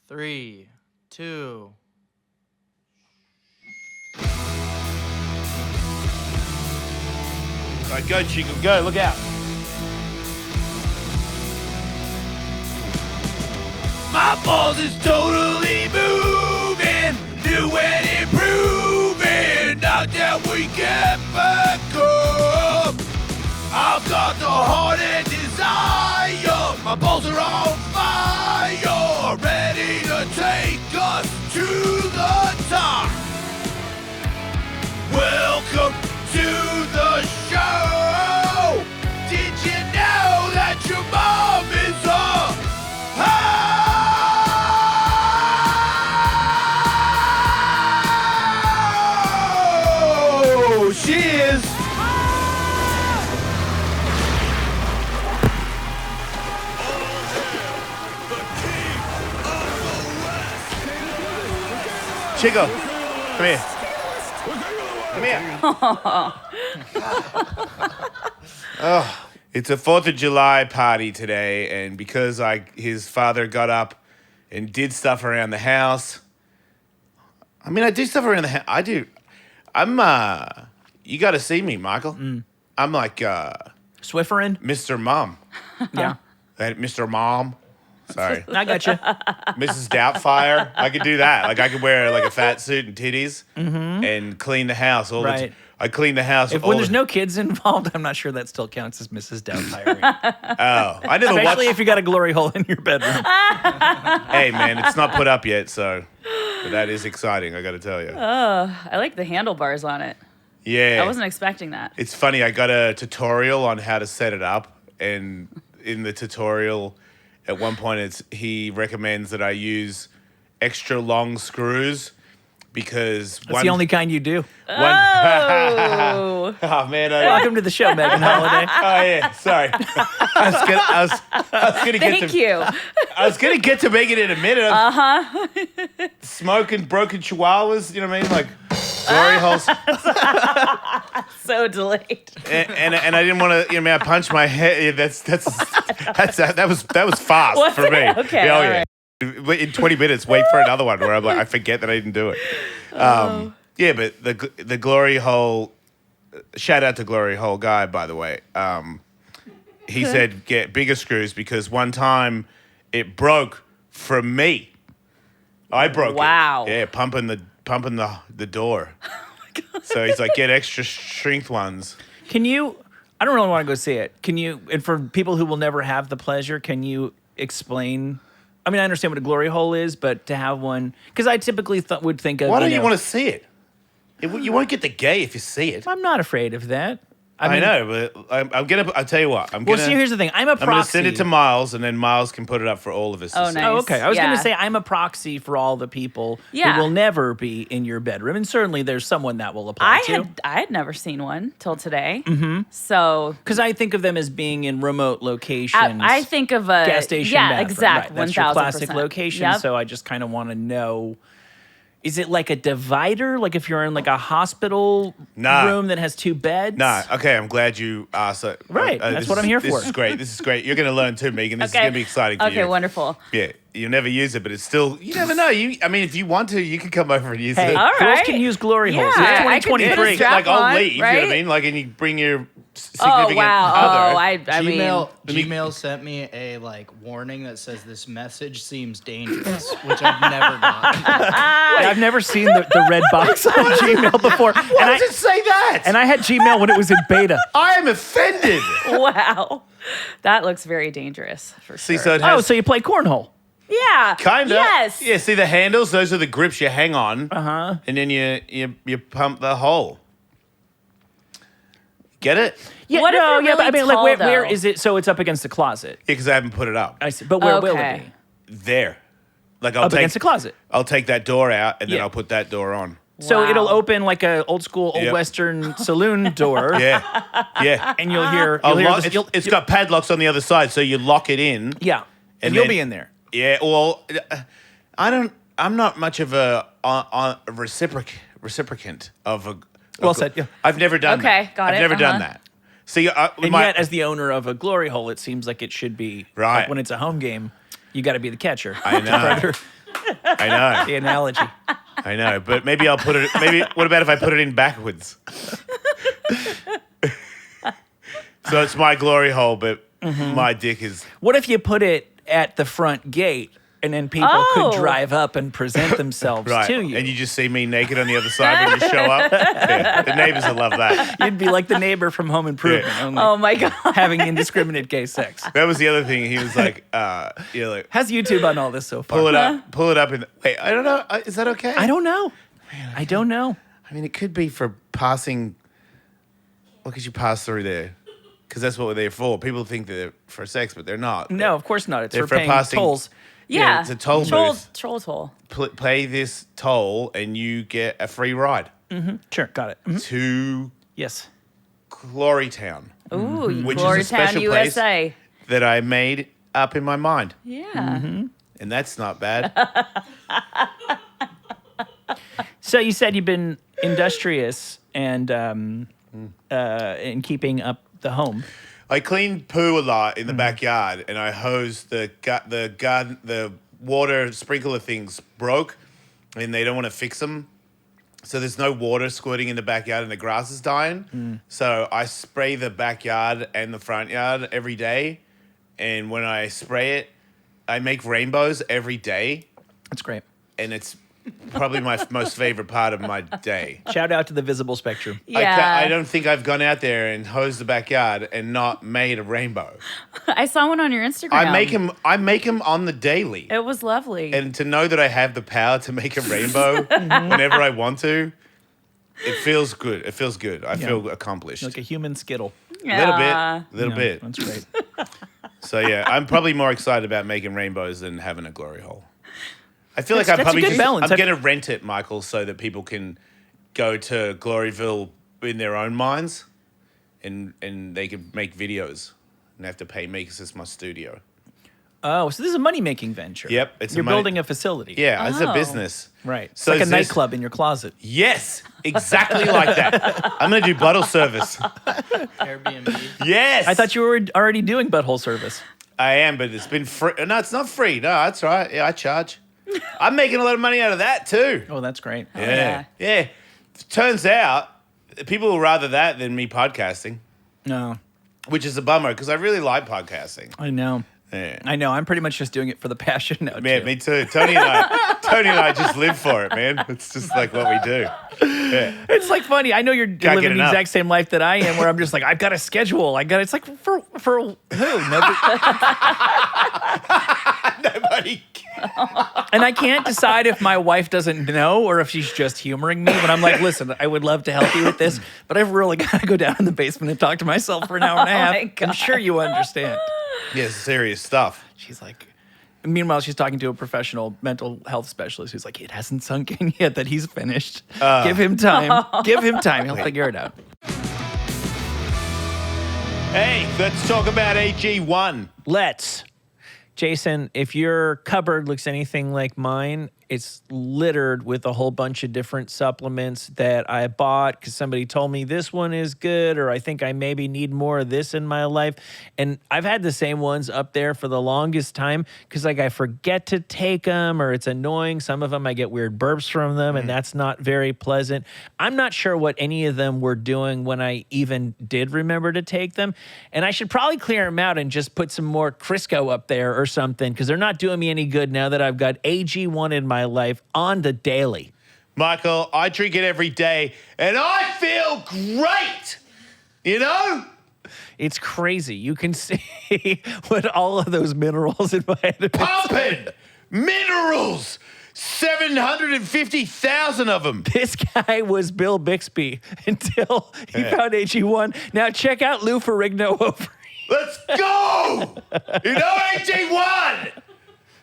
3, 2. All right, go, Chico, go. Look out. My balls is totally moving, new and improving. Not that we can back up. I've got the heart and desire. My balls are on fire, ready to take us to the top. Welcome to the show. Did you know that your mom is a hoe? She is. Chico, come here. Come here. Oh, it's a 4th of July party today, and because his father got up and did stuff around the house. I mean, I do stuff around the house. I do. You got to see me, Michael. I'm like Swifferin? Mr. Mom. Yeah. Mr. Mom. Sorry. I got you. Mrs. Doubtfire. I could do that. Like I could wear like a fat suit and titties and clean the house all the Right. time. I clean the house. When there's no kids involved, I'm not sure that still counts as Mrs. Doubtfire. Oh, I never Especially watched. if you got a glory hole in your bedroom. Hey, man, it's not put up yet, so but that is exciting. I got to tell you. I like the handlebars on it. Yeah, I wasn't expecting that. It's funny. I got a tutorial on how to set it up, and in the tutorial, at one point, he recommends that I use extra long screws because That's the only kind you do. Oh. Oh man! Welcome to the show, Megan Holiday. Oh yeah, sorry. I was gonna get Thank to. you. I was gonna get to Megan in a minute. Smoking broken chihuahuas. You know what I mean? Like glory holes. So delayed. And I didn't want to. You know, I punched my head. That was fast Was for me. it? Okay, Oh all yeah. right. In 20 minutes, wait for another one where I'm like, I forget that I didn't do it. Yeah, but the glory hole. Shout out to glory hole guy, by the way. He said get bigger screws because one time it broke from me. I broke Wow. it. Yeah, pumping the door. So he's like, get extra strength ones. Can you, I don't really want to go see it. Can you, and for people who will never have the pleasure, can you explain? I mean, I understand what a glory hole is, but to have one, because I typically would think of. Why don't you want to see it? You won't get the gay if you see it. I'm not afraid of that. I know, but I'm gonna. I'll tell you what. Well, see, here's the thing. I'm gonna send it to Miles, and then Miles can put it up for all of us. To Oh, see. nice. Oh, okay. I was going Yeah. to say I'm a proxy for all the people Yeah. who will never be in your bedroom, and certainly there's someone that will apply to. I had never seen one till today. Mm-hmm. So Because I think of them as being in remote locations. I think of a gas station. Yeah, bathroom. exactly. Right. That's your classic 1000%. location. Yep. So I just kind of want to know. Is it like a divider? Like if you're in like a hospital Nah. room that has 2 beds? Nah, okay, I'm glad you asked that. Right, that's what I'm here for. This is great. This is great. You're going to learn too, Megan. This is going to be exciting for you. Okay, wonderful. Yeah, you'll never use it, but it's still, you never know. I mean, if you want to, you can come over and use Hey, it. All girls right. can use glory holes. Yeah, It's I could put a 2023. strap Like, I'll on, leave, you know what I right? mean? Like, and you bring your significant Oh wow. other. Oh, I mean, Gmail sent me a warning that says this message seems dangerous, which I've never gotten. I've never seen the red box on Gmail before. Why does it say that? And I had Gmail when it was in beta. I am offended. wow. That looks very dangerous for See, sure. so it Oh, has so you play cornhole. Yeah. kind of. Yes. Yeah, see the handles? Those are the grips you hang on. Uh-huh. And then you pump the hole. Get it? Yeah, What if no, you're yeah, but I really mean, like, tall, where though? is it? So it's up against the closet. Yeah, because I haven't put it up. I see. But where will it Okay. be? There. Like I'll Up against the closet. I'll take that door out and then Yeah. I'll put that door on. So Wow. it'll open like a old school, old Yep. Western saloon door. Yeah. Yeah. And you'll hear, I'll you'll hear lock- this, it's got padlocks on the other side, so you lock it in. yeah. And And you'll then- be in there. Yeah, well, I'm not much of a reciprocant of a. Well said, yeah. I've never done that. Okay, got I've it, never done uh-huh. that. See, And yet, as the owner of a glory hole, it seems like it should be. Right. Like when it's a home game, you got to be the catcher. I know. Predator. I know. The analogy. I know. But maybe I'll put it. What about if I put it in backwards? So it's my glory hole, but my dick is. What if you put it at the front gate and then people could drive up and present themselves Right. to you? And you just see me naked on the other side when you show up. Yeah. The neighbors will love that. You'd be like the neighbor from Home Improvement, Yeah. only Oh my God. having indiscriminate gay sex. That was the other thing. He was like, like, How's YouTube on all this so far? pull it up. And wait, I don't know. Is that okay? I don't know. I don't know. I mean, it could be for passing. What could you pass through there? Because that's what they're for. People think they're for sex, but they're not. No, of course not. It's They're for paying tolls. Yeah. it's a toll troll, booth. Troll toll. Play this toll, and you get a free ride Sure, got it. Mhm. to Yes. Glory Town, Ooh, Which is a Glory Town, special place. USA. that I made up in my mind, Yeah. and that's not bad. So you said you've been industrious and in keeping up the home. I clean poo a lot in the backyard, and I hose the water sprinkler things broke, and they don't want to fix them. So there's no water squirting in the backyard, and the grass is dying. So I spray the backyard and the front yard every day, and when I spray it, I make rainbows every day, That's great. and it's probably my most favorite part of my day. Shout out to the visible spectrum. Yeah. I don't think I've gone out there and hosed the backyard and not made a rainbow. I saw one on your Instagram. I make them on the daily. It was lovely. And to know that I have the power to make a rainbow whenever I want to, it feels good. It feels good. I feel accomplished. Like a human skittle. A little bit. That's great. So yeah, I'm probably more excited about making rainbows than having a glory hole. I feel like That's I'm a probably good balance. I'm going to rent it, Michael, so that people can go to Gloryville in their own minds, and they can make videos and have to pay me because it's my studio. Oh, so this is a money-making venture. Yep, it's a You're money- building a facility. Yeah, it's a Oh. business. Right. It's So like a is this- nightclub in your closet. Yes, exactly like that. I'm going to do bottle service. Airbnb. Yes. I thought you were already doing butthole service. I am, but it's been free. No, it's not free. No, that's right. Yeah, I charge. I'm making a lot of money out of that too. Oh, that's great. Yeah. Yeah. Turns out people will rather that than me podcasting, No, which is a bummer because I really like podcasting. I know. Yeah. I know. I'm pretty much just doing it for the passion now. Man, too. me too. Tony and I just live for it, man. It's just like what we do. Yeah. It's like funny. I know you're get living the enough. exact same life that I am, where I'm just like, I've got a schedule. It's like for who? Nobody, Nobody. and I can't decide if my wife doesn't know or if she's just humoring me. But I'm like, listen, I would love to help you with this, but I've really got to go down in the basement and talk to myself for an hour and a half. my I'm God. sure you understand. Yeah, serious stuff. She's like, meanwhile, she's talking to a professional mental health specialist who's like, it hasn't sunk in yet that he's finished. Give him time. Give him time. He'll figure it out. Hey, let's talk about AG1. Let's. Jason, if your cupboard looks anything like mine, it's littered with a whole bunch of different supplements that I bought because somebody told me this one is good, or I think I maybe need more of this in my life. And I've had the same ones up there for the longest time because like I forget to take them, or it's annoying. Some of them I get weird burps from them, and that's not very pleasant. I'm not sure what any of them were doing when I even did remember to take them. And I should probably clear them out and just put some more Crisco up there or something because they're not doing me any good now that I've got AG1 in my life on the daily. Michael, I drink it every day, and I feel great. You know? It's crazy. You can see what all of those minerals in my head. Pumping minerals. 750,000 of them. This guy was Bill Bixby until he found AG1. Now check out Lou Ferrigno over. Let's go. You know, AG1.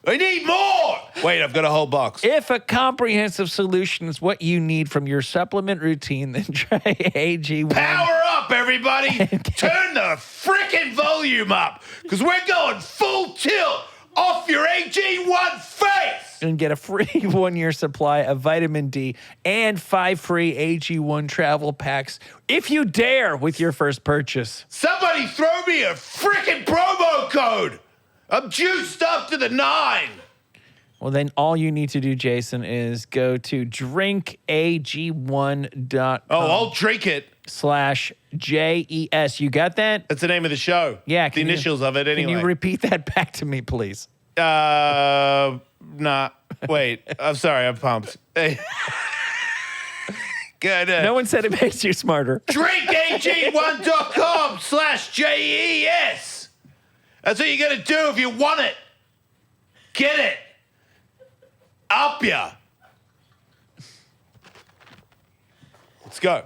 I need more. Wait, I've got a whole box. If a comprehensive solution is what you need from your supplement routine, then try AG1. Power up, everybody. Turn the frickin' volume up because we're going full tilt off your AG1 face. And get a free 1-year supply of vitamin D and 5 free AG1 travel packs if you dare with your first purchase. Somebody throw me a frickin' promo code. I'm juiced up to the 9. Well, then all you need to do, Jason, is go to drinkag1.com. Oh, I'll drink it. /JES. You got that? That's the name of the show. Yeah. The initials of it, anyway. Can you repeat that back to me, please? Nah. Wait. I'm sorry. I'm pumped. Hey. Good. No one said it makes you smarter. drinkag1.com /JES. That's what you got to do if you want it. Get it. Up ya. Let's go.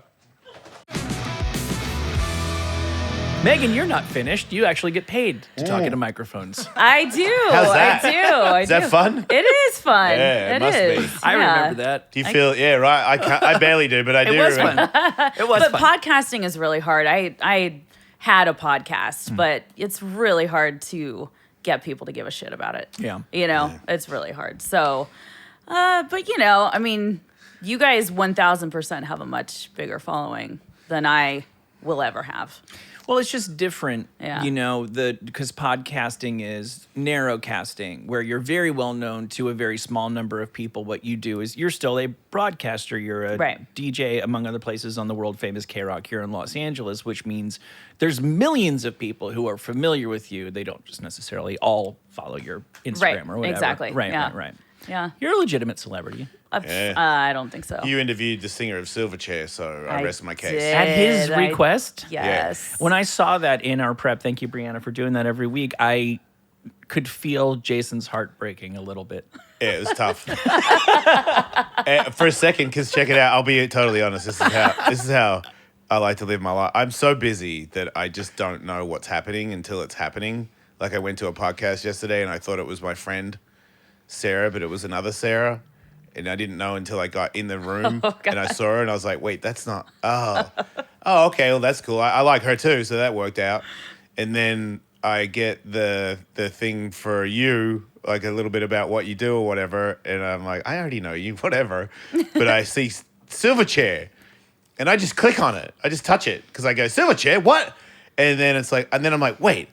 Megan, you're not finished. You actually get paid to talk into microphones. I do. How's that? I do. Is that fun? It is fun. Yeah, it must be. I remember that. Do you feel? Yeah, right. I barely do, but I do. It was remember. fun. It was But fun. podcasting is really hard. I had a podcast, but it's really hard to get people to give a shit about it. Yeah. You know, it's really hard. So, but you know, I mean, you guys 1000% have a much bigger following than I will ever have. Well, it's just different, Yeah. you know, because podcasting is narrowcasting, where you're very well known to a very small number of people. What you do is you're still a broadcaster. You're a Right. DJ, among other places, on the world famous K-Rock here in Los Angeles, which means there's millions of people who are familiar with you. They don't just necessarily all follow your Instagram Right, or whatever. exactly, Right, yeah. right. Yeah. You're a legitimate celebrity. I don't think so. You interviewed the singer of Silverchair, so I rest my case. did. At his I- request? Yes. When I saw that in our prep, thank you, Brianna, for doing that every week, I could feel Jason's heart breaking a little bit. Yeah, it was tough. For a second, because check it out. I'll be totally honest. This is how I like to live my life. I'm so busy that I just don't know what's happening until it's happening. Like I went to a podcast yesterday and I thought it was my friend Sarah, but it was another Sarah. And I didn't know until I got in the room and I saw her and I was like, wait, that's not, oh, okay, well, that's cool. I like her too, so that worked out. And then I get the thing for you, like a little bit about what you do or whatever. And I'm like, I already know you, whatever. But I see Silverchair and I just click on it. I just touch it because I go, Silverchair, what? And then it's like, and then I'm like, wait.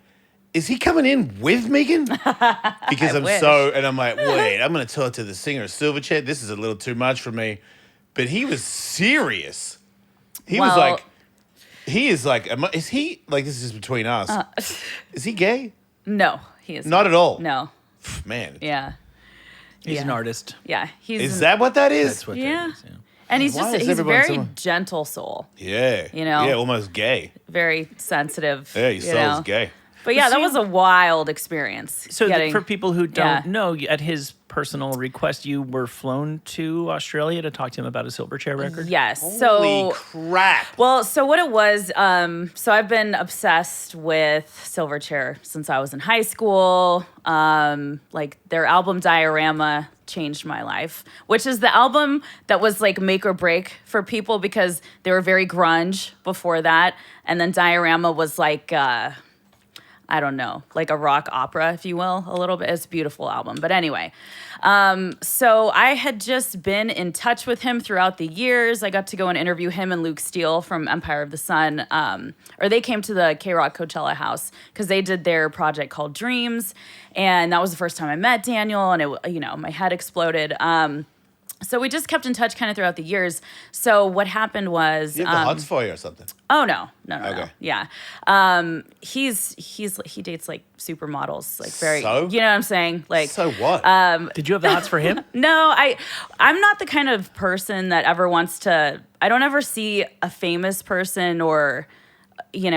Is he coming in with Megan? Because I'm wish. and I'm like, wait, I'm going to talk to the singer of Silverchair. This is a little too much for me. But he was serious. He is like, is he, like, this is between us. Is he gay? No, he is Not at all. No. Man. Yeah. He's Yeah. an artist. Yeah. He's Is that what that is? That's what Yeah. that is. Yeah. and he's Why just is he's a everyone very so- gentle soul, Yeah. You know? Yeah, almost gay. very sensitive. Yeah, your you soul's know? gay. But yeah, that See- was a wild experience. So for people who don't Yeah. know, at his personal request, you were flown to Australia to talk to him about a Silverchair record? Yes. Holy So crap. well, so what it was, so I've been obsessed with Silverchair since I was in high school. Like their album Diorama changed my life, which is the album that was like make or break for people because they were very grunge before that. And then Diorama was like, I don't know, like a rock opera, if you will, a little bit. It's a beautiful album. But anyway, so I had just been in touch with him throughout the years. I got to go and interview him and Luke Steele from Empire of the Sun. Or they came to the K-Rock Coachella house because they did their project called Dreams. And that was the first time I met Daniel. And, my head exploded. So we just kept in touch kind of throughout the years. So what happened was... You have the hots for you or something? Oh no. Okay. Yeah. He dates like supermodels, like very. So? You know what I'm saying? Like. So what? Did you have the hots for him? No, I'm not the kind of person that ever wants to. I don't ever see a famous person or,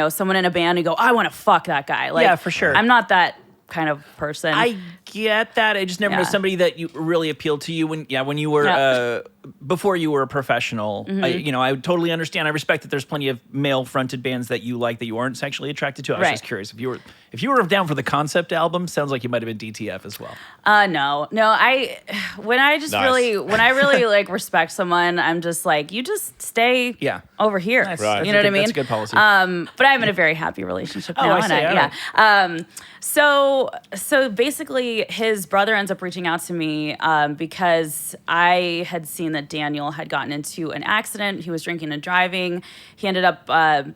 someone in a band and go, I want to fuck that guy. Like, Yeah, for sure. I'm not that kind of person. I get that. I just never know Yeah. somebody that you really appealed to you when you were Yeah. before you were a professional. Mm-hmm. I totally understand. I respect that there's plenty of male fronted bands that you like that you aren't sexually attracted to. I was Right. just curious if you were down for the concept album. Sounds like you might have been DTF as well. No. When I really like respect someone, I'm just like, you just stay Yeah. over here. Nice. Right. You know what I mean? That's a good policy. But I'm in a very happy relationship now. I see. All right. So basically, his brother ends up reaching out to me because I had seen that Daniel had gotten into an accident. He was drinking and driving. He ended up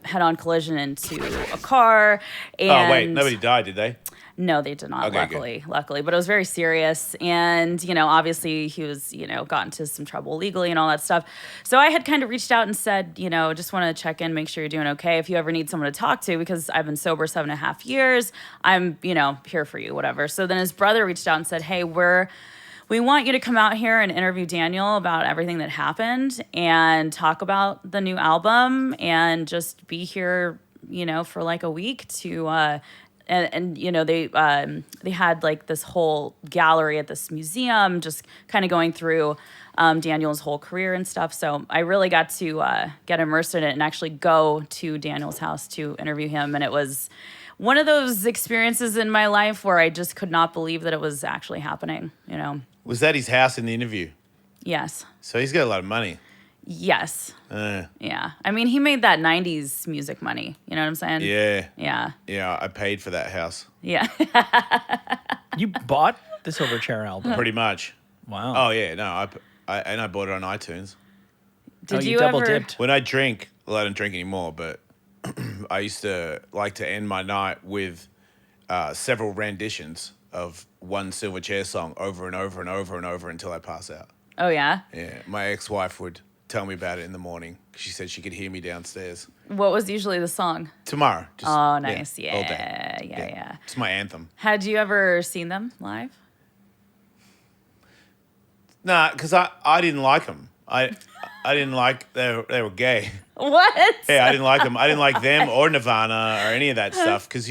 head-on collision into a car. And Oh, wait. Nobody died, did they? No, they did not, Okay, luckily. But it was very serious. And, obviously he was, got into some trouble legally and all that stuff. So I had kind of reached out and said, just want to check in, make sure you're doing okay. If you ever need someone to talk to, because I've been sober 7.5 years, I'm, here for you, whatever. So then his brother reached out and said, hey, we want you to come out here and interview Daniel about everything that happened and talk about the new album and just be here, for like a week to, they had like this whole gallery at this museum, just kind of going through Daniel's whole career and stuff. So I really got to get immersed in it and actually go to Daniel's house to interview him. And it was one of those experiences in my life where I just could not believe that it was actually happening, Was that his house in the interview? Yes. So he's got a lot of money. Yes. Yeah. I mean, he made that 90s music money. You know what I'm saying? Yeah. Yeah. Yeah, I paid for that house. Yeah. You bought the Silverchair album? Pretty much. Wow. Oh, yeah. No, I bought it on iTunes. Did you you double ever... dipped? When I drink, well, I don't drink anymore, but I used to like to end my night with several renditions of one Silverchair song over and over and over and over until I pass out. Oh, yeah? Yeah, my ex-wife would tell me about it in the morning. She said she could hear me downstairs. What was usually the song? Tomorrow. Just, Oh, nice. Yeah. all day. Yeah. It's my anthem. Had you ever seen them live? Nah, because I didn't like them. I didn't like they were gay. What? Yeah, I didn't like them. I didn't like them or Nirvana or any of that stuff because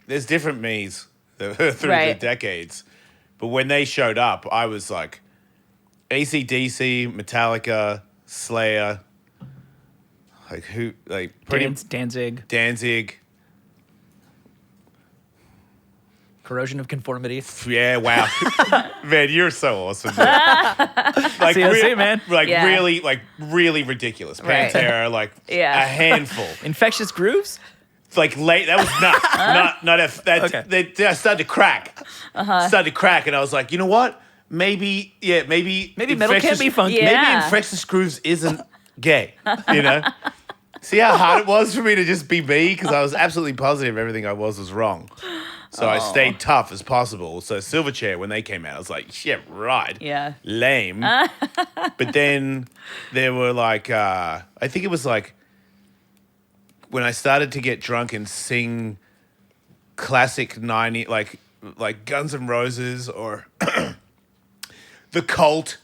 there's different me's through the decades. But when they showed up, I was like AC/DC, Metallica, Slayer, Danzig, Corrosion of Conformity. Yeah, wow. Man, you're so awesome. Like, CLC, man. Like, Yeah. really ridiculous. Right. Pantera, Yeah. a handful. Infectious Grooves? Like, late, that was nuts. Okay. They started to crack. Started to crack, and I was like, you know what? Maybe metal can't be funky. Yeah. Maybe Infectious Grooves isn't gay, See how hard it was for me to just be me? Because I was absolutely positive everything I was wrong. So I stayed tough as possible. So Silverchair, when they came out, I was like, yeah, right. Yeah. Lame. But then there were I think it was when I started to get drunk and sing classic 90, like Guns N' Roses or The Cult,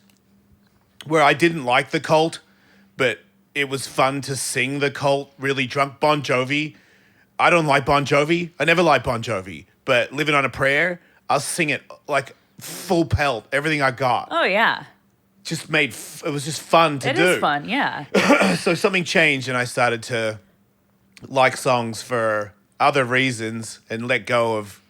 where I didn't like The Cult, but it was fun to sing The Cult really drunk. Bon Jovi. I don't like Bon Jovi. I never liked Bon Jovi. But Living on a Prayer, I'll sing it like full pelt, everything I got. Oh, yeah. Just it was just fun to do. It is fun, yeah. So something changed and I started to like songs for other reasons and let go of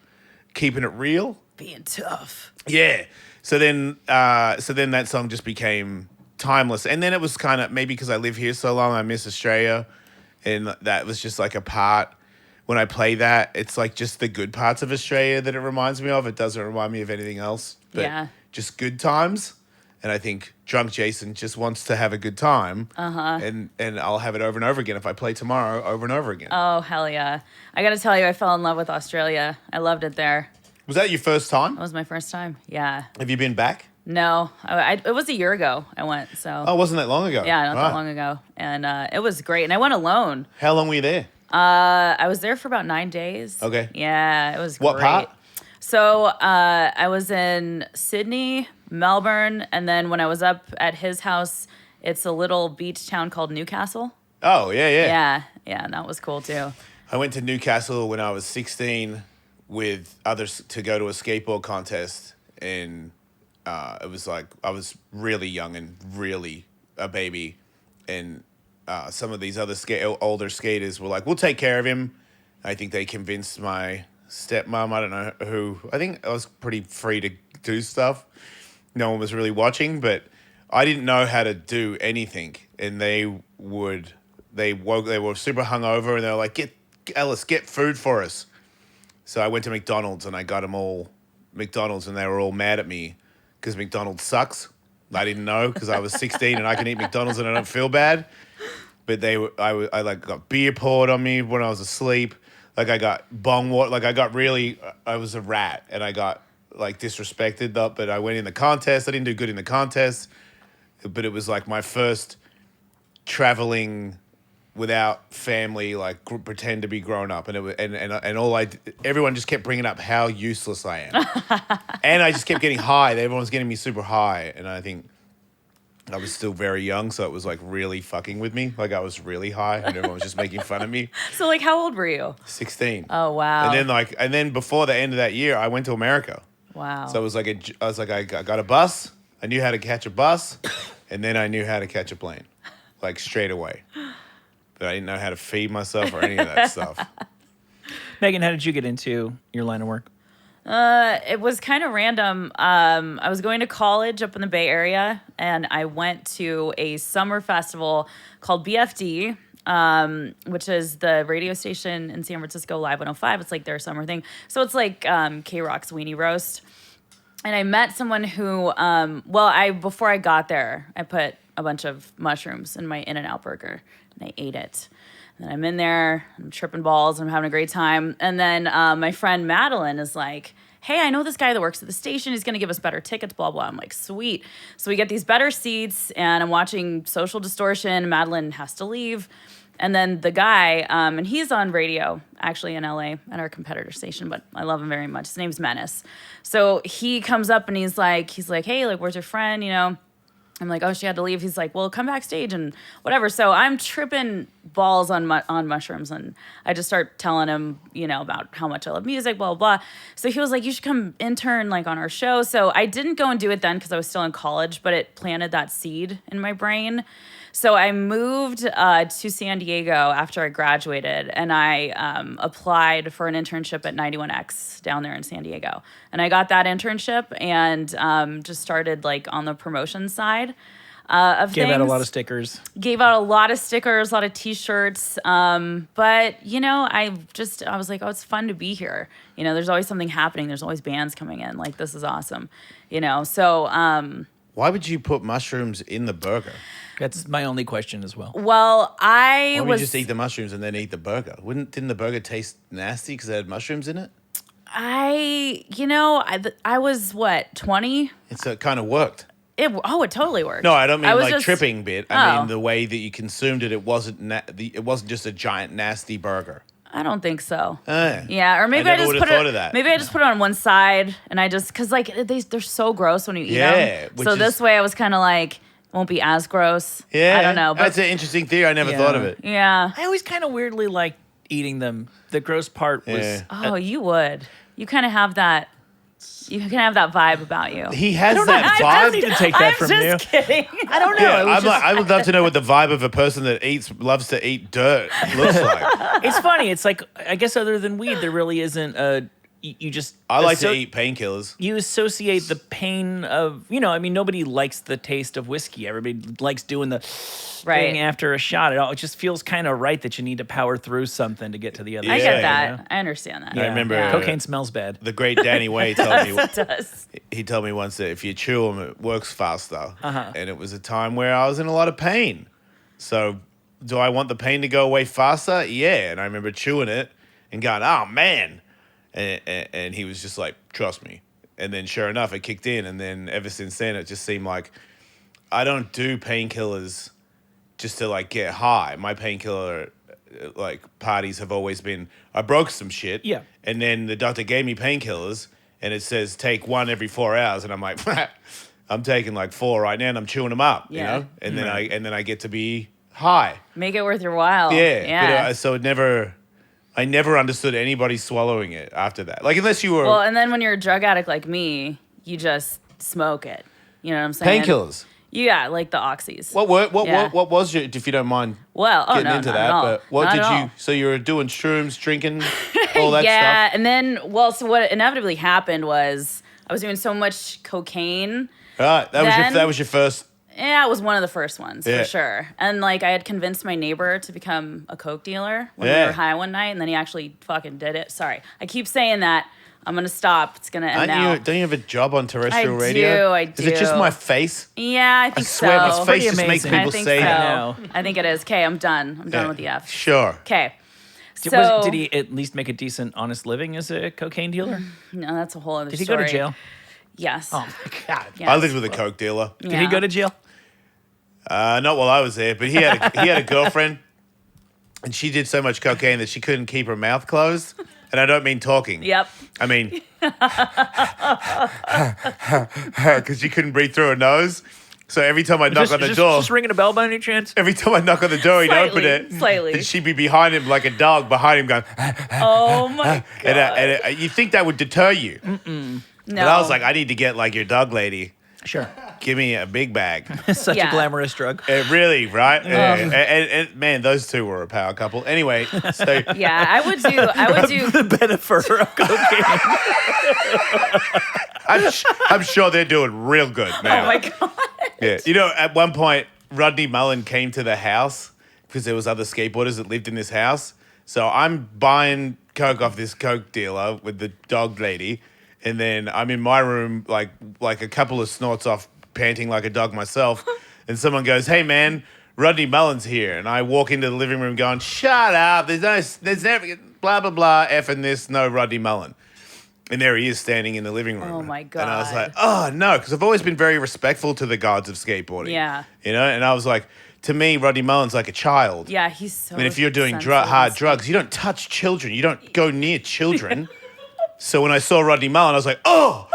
keeping it real. Being tough. Yeah. So then that song just became timeless. And then it was kind of, maybe because I live here so long, I miss Australia. And that was just like a part. When I play that, it's like just the good parts of Australia that it reminds me of. It doesn't remind me of anything else. But Yeah. just good times. And I think drunk Jason just wants to have a good time. And I'll have it over and over again if I play tomorrow over and over again. Oh, hell yeah. I got to tell you, I fell in love with Australia. I loved it there. Was that your first time? That was my first time. Yeah. Have you been back? No, it was a year ago I went, so. Oh, wasn't that long ago? Yeah, not Right. that long ago. And it was great. And I went alone. How long were you there? I was there for about 9 days. Okay. Yeah, it was What great. part? So I was in Sydney, Melbourne, and then when I was up at his house, it's a little beach town called Newcastle. Oh, yeah. Yeah, and that was cool too. I went to Newcastle when I was 16 with others to go to a skateboard contest. And it was like, I was really young and really a baby. And some of these other older skaters were like, we'll take care of him. I think they convinced my stepmom, I don't know who. I think I was pretty free to do stuff. No one was really watching, but I didn't know how to do anything. And they were super hungover and they were like, Ellis, get food for us. So I went to McDonald's and I got them all McDonald's and they were all mad at me because McDonald's sucks. I didn't know because I was 16 and I can eat McDonald's and I don't feel bad. But I got beer poured on me when I was asleep. Like I got bong water. Like I got really. I was a rat, and I got like disrespected. But I went in the contest. I didn't do good in the contest, but it was like my first traveling without family, like pretend to be grown up, and it was, and all everyone just kept bringing up how useless I am, and I just kept getting high. Everyone was getting me super high, and I think I was still very young, so it was like really fucking with me. Like I was really high, and everyone was just making fun of me. So like, how old were you? 16. Oh wow. And then before the end of that year, I went to America. Wow. So it was like I got a bus. I knew how to catch a bus, and then I knew how to catch a plane, like straight away. But I didn't know how to feed myself or any of that stuff. Megan, how did you get into your line of work? It was kind of random. I was going to college up in the Bay Area, and I went to a summer festival called BFD, which is the radio station in San Francisco, Live 105. It's like their summer thing. So it's like K-Rock's Weenie Roast. And I met someone who, before I got there, I put a bunch of mushrooms in my In-N-Out burger, and I ate it. And then I'm in there, I'm tripping balls, I'm having a great time. And then my friend Madeline is like, hey, I know this guy that works at the station. He's going to give us better tickets, blah, blah. I'm like, sweet. So we get these better seats, and I'm watching Social Distortion. Madeline has to leave. And then the guy, and he's on radio, actually in LA at our competitor station, but I love him very much. His name's Menace. So he comes up and he's like, hey, like, where's your friend, you know? I'm like, oh, she had to leave. He's like, well, come backstage and whatever. So I'm tripping balls on mushrooms, and I just start telling him, you know, about how much I love music, blah, blah, blah. So he was like, you should come intern like on our show. So I didn't go and do it then because I was still in college, but it planted that seed in my brain. So I moved to San Diego after I graduated, and I applied for an internship at 91X down there in San Diego. And I got that internship and just started like on the promotion side of Gave things. out a lot of stickers. Gave out a lot of stickers, a lot of T-shirts. But, you know, I was like, oh, it's fun to be here. You know, there's always something happening. There's always bands coming in. Like, this is awesome. You know, so... Why would you put mushrooms in the burger? That's my only question as well. Well, Why would you just eat the mushrooms and then eat the burger? Didn't the burger taste nasty because it had mushrooms in it? I was, 20? So it kind of worked. It totally worked. No, I don't mean like just, tripping bit. I mean the way that you consumed it. It wasn't just a giant nasty burger. I don't think so. Yeah, or maybe I never just would've put thought it. of that. Maybe I just put it on one side, and I just because like they're so gross when you eat them. which So is- this way I was kind of like won't be as gross. Yeah, I don't know. But That's an interesting theory. I never Yeah. thought of it. yeah. I always kind of weirdly liked eating them. The gross part was... Yeah. Oh, you would. You kind of have that. You can have that vibe about you. He has that I vibe. don't need to take that I'm from just you. kidding. I don't know. Yeah, It was just- I would love to know what the vibe of a person that loves to eat dirt looks like. it's funny. It's like, I guess other than weed, there really isn't a... You just... I like to eat painkillers. You associate the pain of, I mean, nobody likes the taste of whiskey. Everybody likes doing the thing after a shot. It just feels kind of right that you need to power through something to get to the other I side. get that. you know? I understand that. I remember Cocaine smells bad. the great Danny Way told me. It does. He told me once that if you chew them, it works faster. Uh-huh. And it was a time where I was in a lot of pain. So, do I want the pain to go away faster? Yeah. And I remember chewing it and going, oh, man. And he was just like, trust me. And then sure enough, it kicked in. And then ever since then, it just seemed like I don't do painkillers just to like get high. My painkiller like parties have always been, I broke some shit. Yeah. And then the doctor gave me painkillers and it says take one every 4 hours. And I'm like, I'm taking like 4 right now and I'm chewing them up, you Yeah. know? And then I get to be high. Make it worth your while. Yeah. Yeah. But, so I never understood anybody swallowing it after that. Like, unless you were Well, and then when you're a drug addict like me, you just smoke it. You know what I'm saying? painkillers. Yeah, like the oxys. What was your, if you don't mind Well, getting no, into not that, at all. but what Not did at you, all. so you were doing shrooms, drinking, all that Yeah, stuff? and then, so what inevitably happened was I was doing so much cocaine. Right, that was your first. Yeah, it was one of the first ones, Yeah. for sure. And, like, I had convinced my neighbor to become a coke dealer when we Yeah. were high one night, and then he actually fucking did it. Sorry. I keep saying that. I'm going to stop. It's going to end now. Don't you have a job on terrestrial I radio? I Is it just do. my face? Yeah, I I think swear so. my Pretty face just makes amazing. people I think say so. that. now. I think it is. Okay, I'm done. I'm done with the F. Sure. Okay. Did he at least make a decent, honest living as a cocaine dealer? No, that's a whole other Did he story. go to jail? Yes. Oh my God. Yes. I lived with a coke dealer. Did he go to jail? Not while I was there, but he had a girlfriend, and she did so much cocaine that she couldn't keep her mouth closed. And I don't mean talking. Yep. I mean, because she couldn't breathe through her nose. So every time I knock on the door, Just ringing a bell by any chance? every time I knock on the door, he'd open it. Slightly. And she'd be behind him like a dog behind him going, Oh my God. and you think that would deter you. No. But I was like, I need to get like your dog lady. Sure. Give me a big bag. Such a glamorous drug. Really, right? And man, those two were a power couple. Anyway, so yeah, I would do. The benefit of cocaine. I'm sure they're doing real good now. Oh my God. Yeah. You know, at one point, Rodney Mullen came to the house because there was other skateboarders that lived in this house. So I'm buying coke off this coke dealer with the dog lady, and then I'm in my room like a couple of snorts off, panting like a dog myself, and someone goes, "Hey man, Rodney Mullen's here," and I walk into the living room going, "Shut up! There's never blah blah blah effing this, no Rodney Mullen." And there he is standing in the living room. Oh, my And I was God. like, oh, no, because I've always been very respectful to the gods of skateboarding. Yeah. You know, and I was like, to me, Rodney Mullen's like a child. Yeah, he's so. I mean, if you're doing sensitive hard and drugs, you don't touch children. You don't go near children. So when I saw Rodney Mullen, I was like, oh,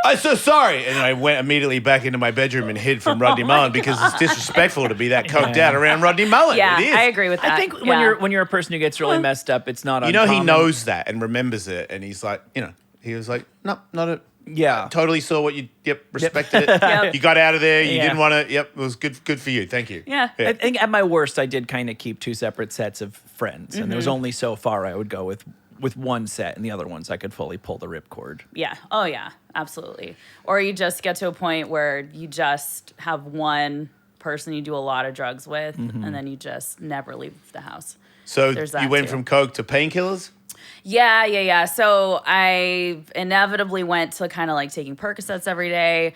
I'm so sorry. And I went immediately back into my bedroom and hid from Rodney Mullen because it's disrespectful to be that coked out around Rodney Mullen. Yeah, it is. I agree with that. I think when you're a person who gets really messed up, it's not You know, uncommon. he knows that and remembers it. And he's like, you know, he was like, no, not a. Yeah. Totally saw what you. Respected it. Yep. You got out of there. You Yeah. didn't want to. Yep, it was good for you. Thank you. Yeah. I think at my worst, I did kind of keep two separate sets of friends, and there was only so far I would go with one set, and the other ones I could fully pull the ripcord. Yeah. Oh, yeah. Absolutely. Or you just get to a point where you just have one person you do a lot of drugs with, and then you just never leave the house. So There's you that went too. from coke to painkillers. Yeah. So I inevitably went to kind of like taking Percocets every day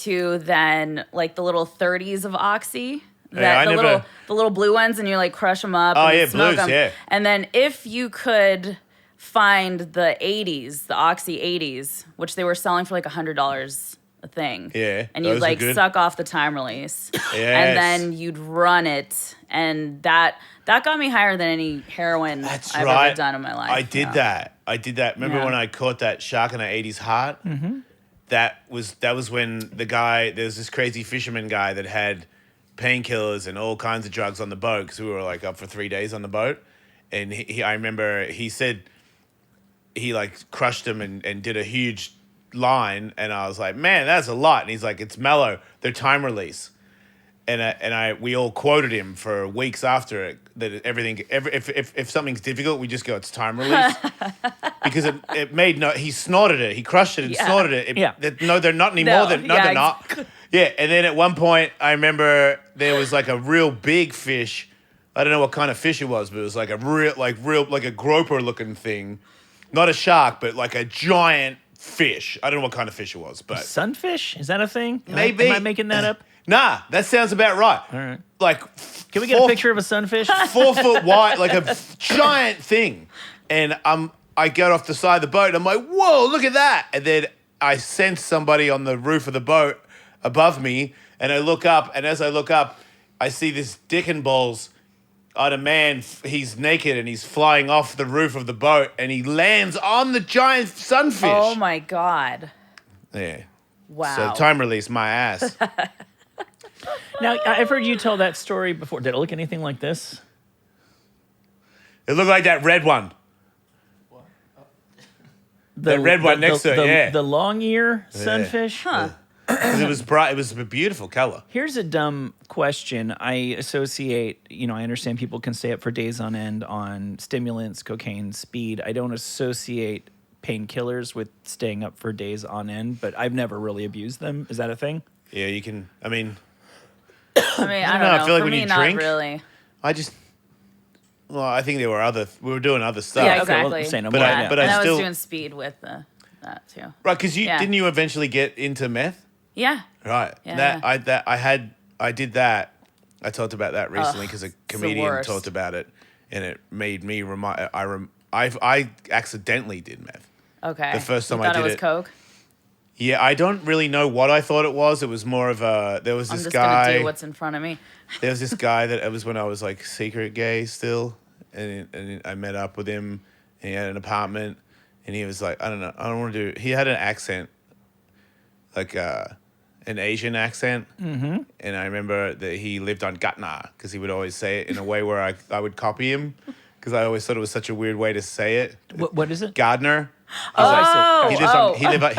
to then like the little 30s of Oxy. Yeah, The little blue ones, and you like crush them up. Oh, and yeah, smoke blues, 'em. yeah. And then if you could find the 80s, the Oxy 80s, which they were selling for like $100 a thing. Yeah, And those you'd were like good. suck off the time release. Yes. And then you'd run it. And that got me higher than any heroin That's I've right. ever done in my life. I did Yeah. that. Remember Yeah. when I caught that shark in an 80s heart? Mm-hmm. That was when there was this crazy fisherman guy that had painkillers and all kinds of drugs on the boat because we were like up for 3 days on the boat. And I remember he said he like crushed them and did a huge line. And I was like, man, that's a lot. And he's like, it's mellow. They're time release. And we all quoted him for weeks after it that if something's difficult, we just go, it's time release. Because it made he snorted it. He crushed it and Yeah. snorted it. Yeah. No, they're not anymore. No, They're not. Yeah, and then at one point, I remember there was like a real big fish. I don't know what kind of fish it was, but it was like a like a groper looking thing. Not a shark, but like a giant fish. I don't know what kind of fish it was, but Sunfish? Is that a thing? Maybe. Am I making that up? nah, that sounds about right. All right. Like, Can we get a picture of a sunfish? 4 foot wide, like a giant thing. And I get off the side of the boat and I'm like, whoa, look at that. And then I sense somebody on the roof of the boat above me. And I look up, and as I look up, I see this dick and balls on a man. He's naked and he's flying off the roof of the boat and he lands on the giant sunfish. Oh my God. Yeah. Wow. So time release my ass. Now, I've heard you tell that story before. Did it look anything like this? It looked like that red one. The red one next to it, yeah. The long ear sunfish? Huh. 'Cause it was bright. It was a beautiful color. Here's a dumb question. I associate, I understand people can stay up for days on end on stimulants, cocaine, speed. I don't associate painkillers with staying up for days on end, but I've never really abused them. Is that a thing? Yeah, you can. I mean, I mean, I don't know. I feel like For when me, you not drink- really. I think there were we were doing other stuff. Yeah, okay, well, exactly. say no But more. I- Yeah. but and I still- was doing speed with that too. Right, because Yeah. didn't you eventually get into meth? Yeah. Right. Yeah. I did that. I talked about that recently because a it's the comedian worst. talked about it, and it made me I accidentally did meth. Okay. The first time You I thought did it was it. coke. Yeah, I don't really know what I thought it was. It was more of a there was I'm this just guy. gonna do what's in front of me. There was this guy that it was when I was like secret gay still, and I met up with him, and he had an apartment, and he was like, I don't know, I don't want to do. He had an accent, like an Asian accent, and I remember that he lived on Gatna because he would always say it in a way where I would copy him because I always thought it was such a weird way to say it. What is it? Gardner. Oh, He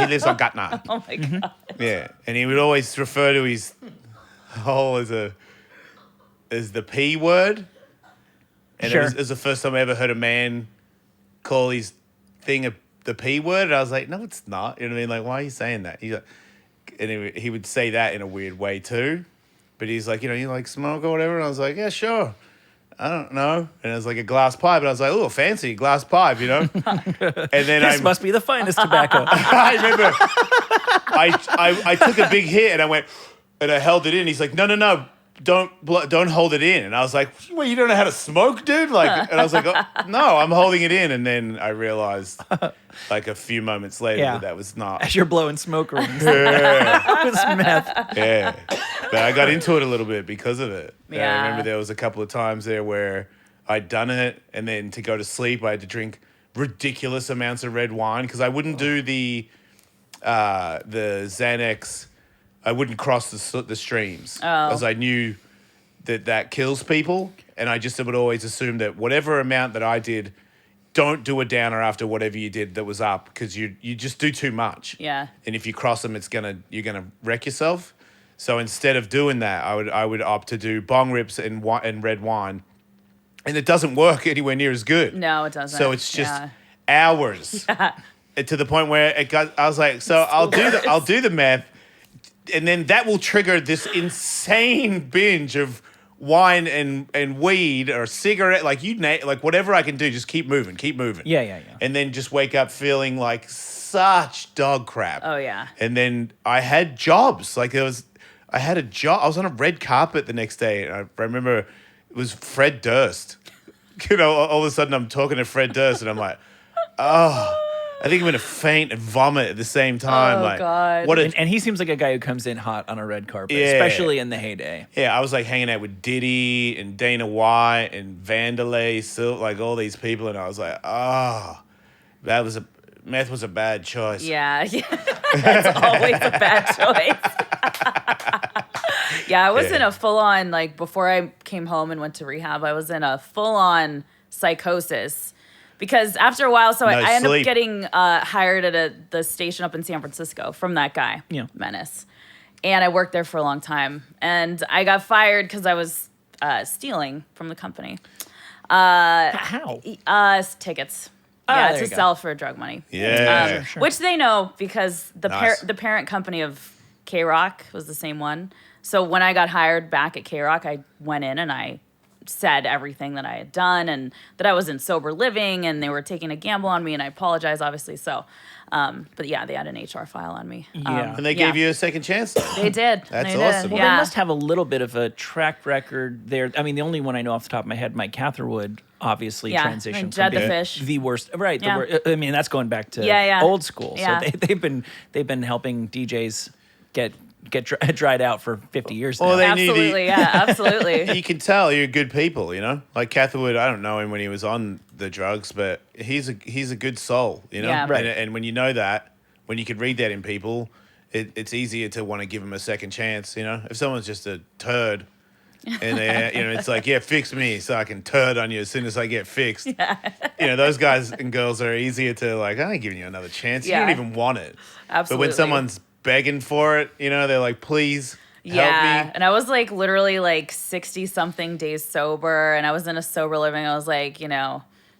lives on Gatna. Oh my god. Yeah, and he would always refer to his hole as the P word. And Sure. it was the first time I ever heard a man call his thing the P word. And I was like, no, it's not. You know what I mean? Like, why are you saying that? He's like, and he would say that in a weird way too. But he's like, you like smoke or whatever? And I was like, yeah, sure. I don't know. And it was like a glass pipe. And I was like, oh, fancy glass pipe, And then This must be the finest tobacco. I remember I took a big hit and I went, and I held it in. He's like, no, don't hold it in. And I was like, well, you don't know how to smoke, dude? Like, and I was like, oh, no, I'm holding it in. And then I realized, like a few moments later, that was not. As you're blowing smoke rings. Yeah, It was meth. yeah. But I got into it a little bit because of it. And I Yeah. remember there was a couple of times there where I'd done it, and then to go to sleep, I had to drink ridiculous amounts of red wine because I wouldn't do the Xanax. I wouldn't cross the streams because I knew that kills people, and I just would always assume that whatever amount that I did, don't do a downer after whatever you did that was up because you just do too much. Yeah. And if you cross them, you're gonna wreck yourself. So instead of doing that, I would opt to do bong rips and red wine, and it doesn't work anywhere near as good. No, it doesn't. So it's just Yeah. hours to the point where I was like, so I'll do the meth, and then that will trigger this insane binge of wine and weed or cigarette, like like whatever I can do, just keep moving. Yeah. And then just wake up feeling like such dog crap. Oh yeah. And then I had jobs. I had a job. I was on a red carpet the next day. And I remember it was Fred Durst. All of a sudden I'm talking to Fred Durst and I'm like, oh, I think I'm going to faint and vomit at the same time. Oh, God. What a, And he seems like a guy who comes in hot on a red carpet, Yeah. especially in the heyday. yeah, I was like hanging out with Diddy and Dana White and Vanderlei, like all these people. And I was like, oh, meth was a bad choice. Yeah. That's always a bad choice. Yeah, I was in a full-on, like, before I came home and went to rehab, I was in a full-on psychosis. Because after a while, I ended up getting hired at the station up in San Francisco from that guy, Menace. And I worked there for a long time. And I got fired because I was stealing from the company. How? Tickets. there To you go. sell for drug money. Yeah. Sure. Which they know because Nice. the parent company of K-Rock was the same one. So when I got hired back at K-Rock, I went in and I said everything that I had done and that I was in sober living and they were taking a gamble on me, and I apologize, obviously. So, but yeah, they had an HR file on me. Yeah. And they gave you a second chance. They did. That's They awesome. Did. Well, Yeah. they must have a little bit of a track record there. I mean, the only one I know off the top of my head, Mike Catherwood, obviously Yeah, transitioned and Jed from the being Fish. the worst. Right. Yeah. I mean, that's going back to Yeah. old school. Yeah. So they've been helping DJs get dried out for 50 years Well, now. they knew Absolutely. Yeah, absolutely. You can tell you're good people, Like Catherwood, I don't know him when he was on the drugs, but he's a good soul, Yeah. Right. And when you know that, when you can read that in people, it's easier to want to give them a second chance, If someone's just a turd, and they, it's like, yeah, fix me so I can turd on you as soon as I get fixed. Yeah. Those guys and girls are easier to like, I ain't giving you another chance. You Yeah. don't even want it. Absolutely. But when someone's begging for it, they're like, please help me. And I was like literally like 60 something days sober, and I was in a sober living. I was like,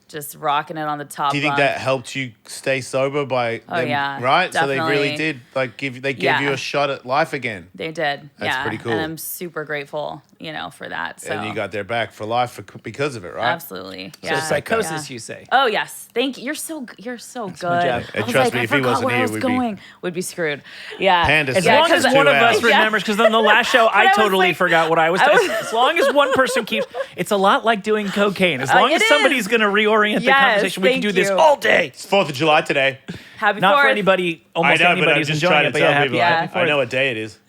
just rocking it on the top. Do you think bunk. that helped you stay sober by them, yeah, right? So they really definitely. did gave you a shot at life again. They did. That's pretty cool. And I'm super grateful, for that. So And you got their back for life because of it, right? absolutely. So Yeah. psychosis, yeah. you say? Oh yes, thank you. You're so good. my job. I And was trust like, me, I if he forgot wasn't where I here, was we'd we'd be screwed. Yeah. Panda As Yeah, long as 'cause one of two us hours. remembers, because on the last show, I was totally like- forgot what I was. I was- As long as one person keeps, it's a lot like doing cocaine. As long it as is. somebody's going to reorient the Yes, conversation, we can thank do this you. all day. It's 4th of July today. Happy Not for 4th. anybody, almost I know, but anybody I'm who's just enjoying trying it. to But tell yeah, people. Yeah. I know what day it is.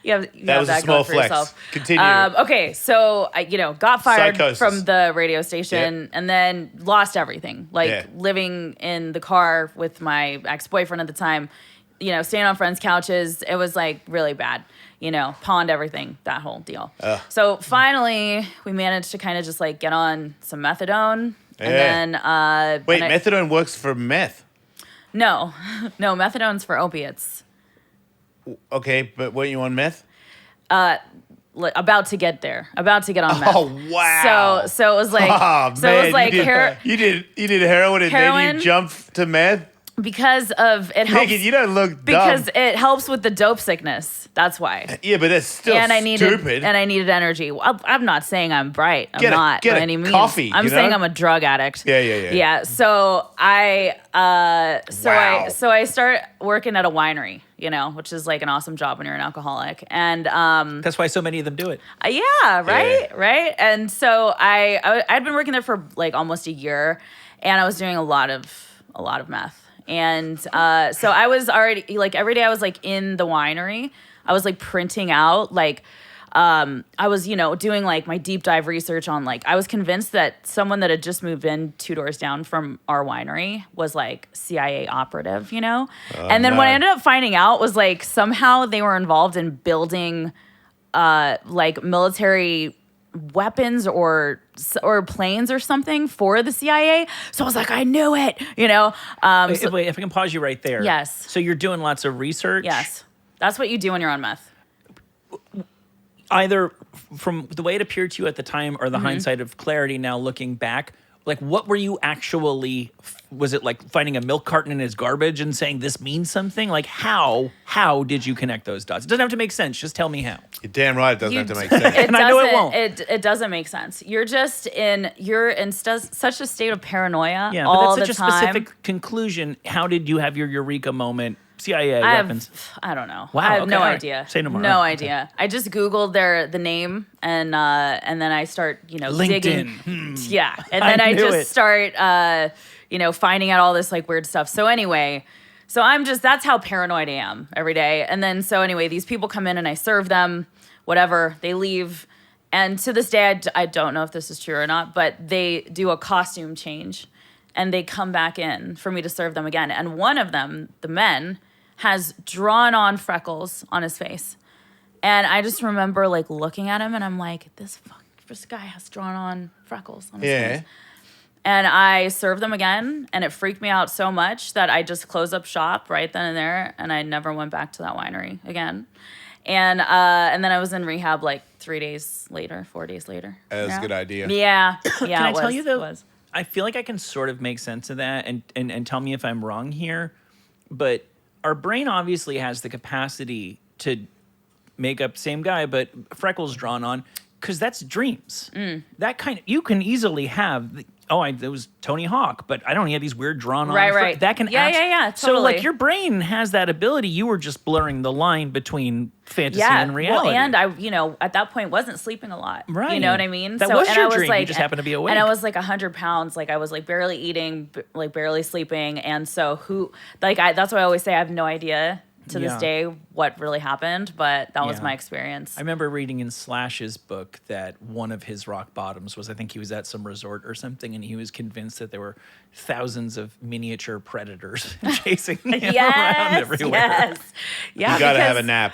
You have That was a that small going for flex. yourself. Continue. Okay, so I, got fired Psychosis. from the radio station and then lost everything. Like Yeah. living in the car with my ex-boyfriend at the time, staying on friends' couches. It was like really bad. Pawned everything, that whole deal. So finally, we managed to kind of just like get on some methadone, Yeah. and then Wait, and methadone works for meth. no, methadone's for opiates. Okay, but weren't you on meth? About to get on meth. Oh wow! So it was like, Oh, so it was like you did heroin and then Heroin. you jumped to meth. because of it helps. Nigga, you don't look because dumb. it helps with the dope sickness. That's why. Yeah, but that's still And I needed stupid. energy. I'm not saying I'm bright. I'm Get a- not get by a any means. coffee, I'm you saying know? I'm a drug addict. Yeah. Yeah. So I Wow. I start working at a winery, which is like an awesome job when you're an alcoholic. And That's why so many of them do it. yeah, right, Yeah. right. And so I'd been working there for like almost a year, and I was doing a lot of meth. And so I was already like every day I was like in the winery. I was like printing out like I was doing like my deep dive research on like I was convinced that someone that had just moved in 2 doors down from our winery was like CIA operative, and then what I man. ended up finding out was like somehow they were involved in building like military weapons or planes or something for the CIA. So I was like, I knew it, Wait, if I can pause you right there. Yes. So you're doing lots of research. Yes. That's what you do when you're on meth. Either from the way it appeared to you at the time or the Mm-hmm. hindsight of clarity now looking back, like what were you actually, was it like finding a milk carton in his garbage and saying this means something? Like how did you connect those dots? It doesn't have to make sense. Just tell me how. You're damn right. It doesn't You have to make d- sense. It And I know it doesn't- won't. It doesn't make sense. You're in such a state of paranoia Yeah, all but that's the such a time. specific conclusion. How did you have your eureka moment? CIA I weapons. I don't know. Wow, I have okay, no all right. idea. Say no more. No Okay. idea. I just Googled the name and then I start digging. LinkedIn. Yeah, and then I knew just it. start finding out all this like weird stuff. So anyway, that's how paranoid I am every day. And then so anyway, these people come in and I serve them, whatever. They leave, and to this day I don't know if this is true or not, but they do a costume change. And they come back in for me to serve them again. And one of them, the men, has drawn on freckles on his face. And I just remember like looking at him and I'm like, this guy has drawn on freckles on his Yeah. face. And I served them again, and it freaked me out so much that I just closed up shop right then and there, and I never went back to that winery again. And then I was in rehab like 4 days later. That was a good idea. Yeah. Yeah. Can I it tell was, you it though? was. I feel like I can sort of make sense of that and tell me if I'm wrong here. But our brain obviously has the capacity to make up same guy, but freckles drawn on, because that's dreams. That kind of, you can easily have, it was Tony Hawk, but I don't know, he had these weird drawn on. Right. That can Yeah, So like totally. your brain has that ability. You were just blurring the line between fantasy and reality. Well, and I, at that point wasn't sleeping a lot. Right. You know what I mean? That was and your I was dream. You like, just happened to be awake. And I was like 100 pounds. Like I was like barely eating, like barely sleeping. And so that's why I always say I have no idea to this Yeah. day what really happened, but that was Yeah. my experience. I remember reading in Slash's book that one of his rock bottoms was, I think he was at some resort or something, and he was convinced that there were thousands of miniature predators chasing him around everywhere. Yes. Yeah. You gotta have a because- nap.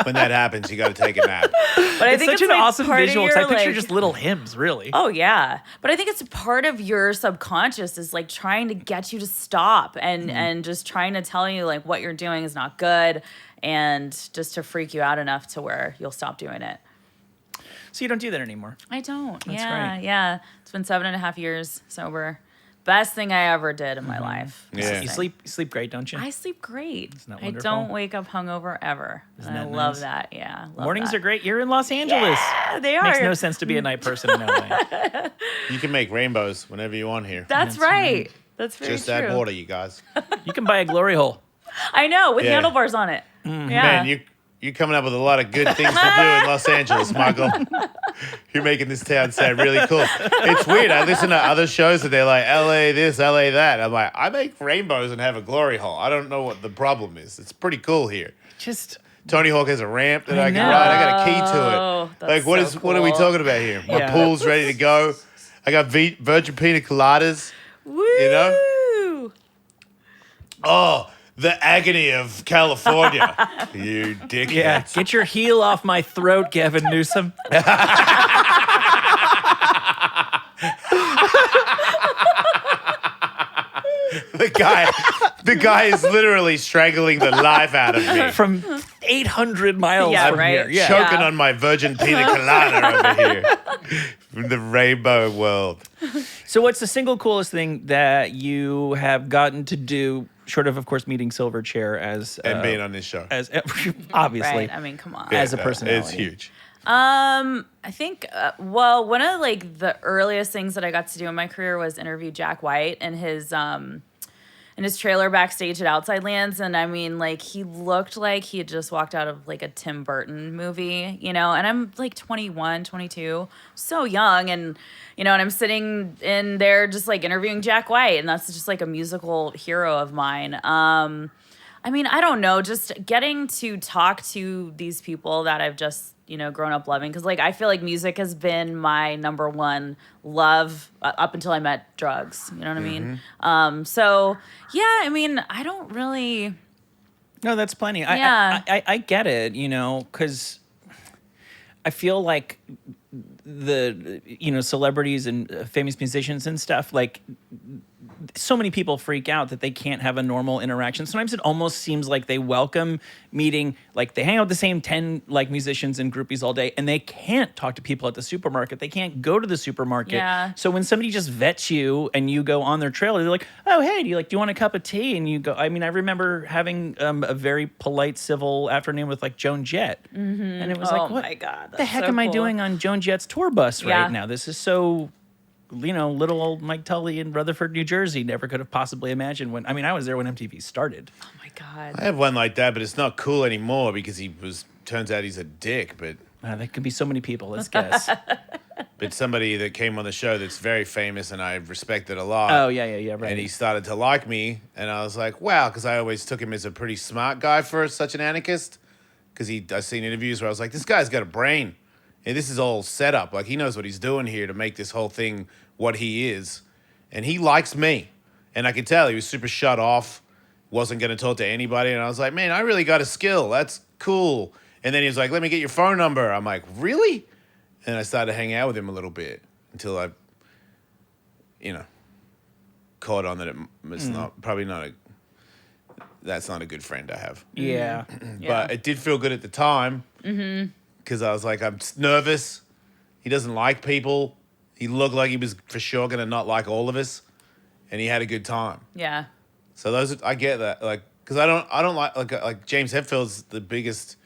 When that happens, you gotta take a nap. But I It's think such an like awesome part of visual, 'cause I your, picture like- just little hymns, really. Oh yeah, but I think it's a part of your subconscious is like trying to get you to stop and just trying to tell you like what you're doing is not good and just to freak you out enough to where you'll stop doing it. So you don't do that anymore. I don't. That's yeah, great. yeah. It's been 7.5 years sober. Best thing I ever did in my life. Yeah. You sleep great, don't you? I sleep great. that I wonderful? don't wake up hungover ever. Isn't And I that love nice? that. Yeah. Love Mornings that. are great. You're in Los Angeles. Yeah, they are. Makes no sense to be a night person in LA. You can make rainbows whenever you want here. That's right. That's very Just true. add water, you guys. You can buy a glory hole. I know, with Yeah. handlebars on it. Yeah. Man, you're coming up with a lot of good things to do in Los Angeles, Michael. You're making this town sound really cool. It's weird. I listen to other shows that they're like, LA this, LA that. I'm like, I make rainbows and have a glory hole. I don't know what the problem is. It's pretty cool here. Just Tony Hawk has a ramp that I can know. ride. I got a key to Oh, it. that's Like, so what are we cool. talking about here? My Yeah. pool's ready to go. I got virgin pina coladas. Woo! You know? Oh, the agony of California. You dickhead. yeah, get your heel off my throat, Gavin Newsom. The guy is literally strangling the life out of me. From 800 miles Yeah, from right. here. Yeah. Choking on my virgin pina colada over here. From the rainbow world. So what's the single coolest thing that you have gotten to do, short of course, meeting Silverchair as... And being on this show. As obviously. Right. I mean, come on. As a Yeah, personality. It's huge. I think, well, one of like the earliest things that I got to do in my career was interview Jack White and in his trailer backstage at Outside Lands. And I mean, like, he looked like he had just walked out of like a Tim Burton movie, you know, and I'm like 21, 22, so young. And, you know, and I'm sitting in there just like interviewing Jack White, and that's just like a musical hero of mine. I mean, I don't know, just getting to talk to these people that I've just, you know, grown up loving. Because, like, I feel like music has been my number one love up until I met drugs. You know what I mean? So, yeah, I mean, I don't really... No, that's plenty. Yeah. I get it, you know, because I feel like the, you know, celebrities and famous musicians and stuff, like, so many people freak out that they can't have a normal interaction. Sometimes it almost seems like they welcome meeting, like they hang out with the same 10 like musicians and groupies all day, and they can't talk to people at the supermarket. They can't go to the supermarket. Yeah. So when somebody just vets you and you go on their trailer, they're like, oh, hey, do you want a cup of tea? And you go, I mean, I remember having a very polite, civil afternoon with like Joan Jett. And it was Oh like, what my God, the that's heck so am I cool. doing on Joan Jett's tour bus Yeah. right now? This is so, you know, little old Mike Tully in Rutherford, New Jersey never could have possibly imagined when, I mean, I was there when MTV started. Oh, my God. I have one like that, but it's not cool anymore because turns out he's a dick, but There could be so many people, let's guess. but somebody that came on the show that's very famous and I respected a lot. Oh, yeah, right. And he started to like me, and I was like, wow, because I always took him as a pretty smart guy for such an anarchist. Because I've seen interviews where I was like, this guy's got a brain. And this is all set up. Like, he knows what he's doing here to make this whole thing what he is. And he likes me. And I could tell he was super shut off, wasn't going to talk to anybody. And I was like, man, I really got a skill. That's cool. And then he was like, let me get your phone number. I'm like, really? And I started hanging out with him a little bit until I, you know, caught on that it's that's not a good friend to have. Yeah. But it did feel good at the time because I was like, I'm nervous. He doesn't like people. He looked like he was for sure going to not like all of us, and he had a good time. Yeah. So I get that, like, because I don't like James Hetfield's the biggest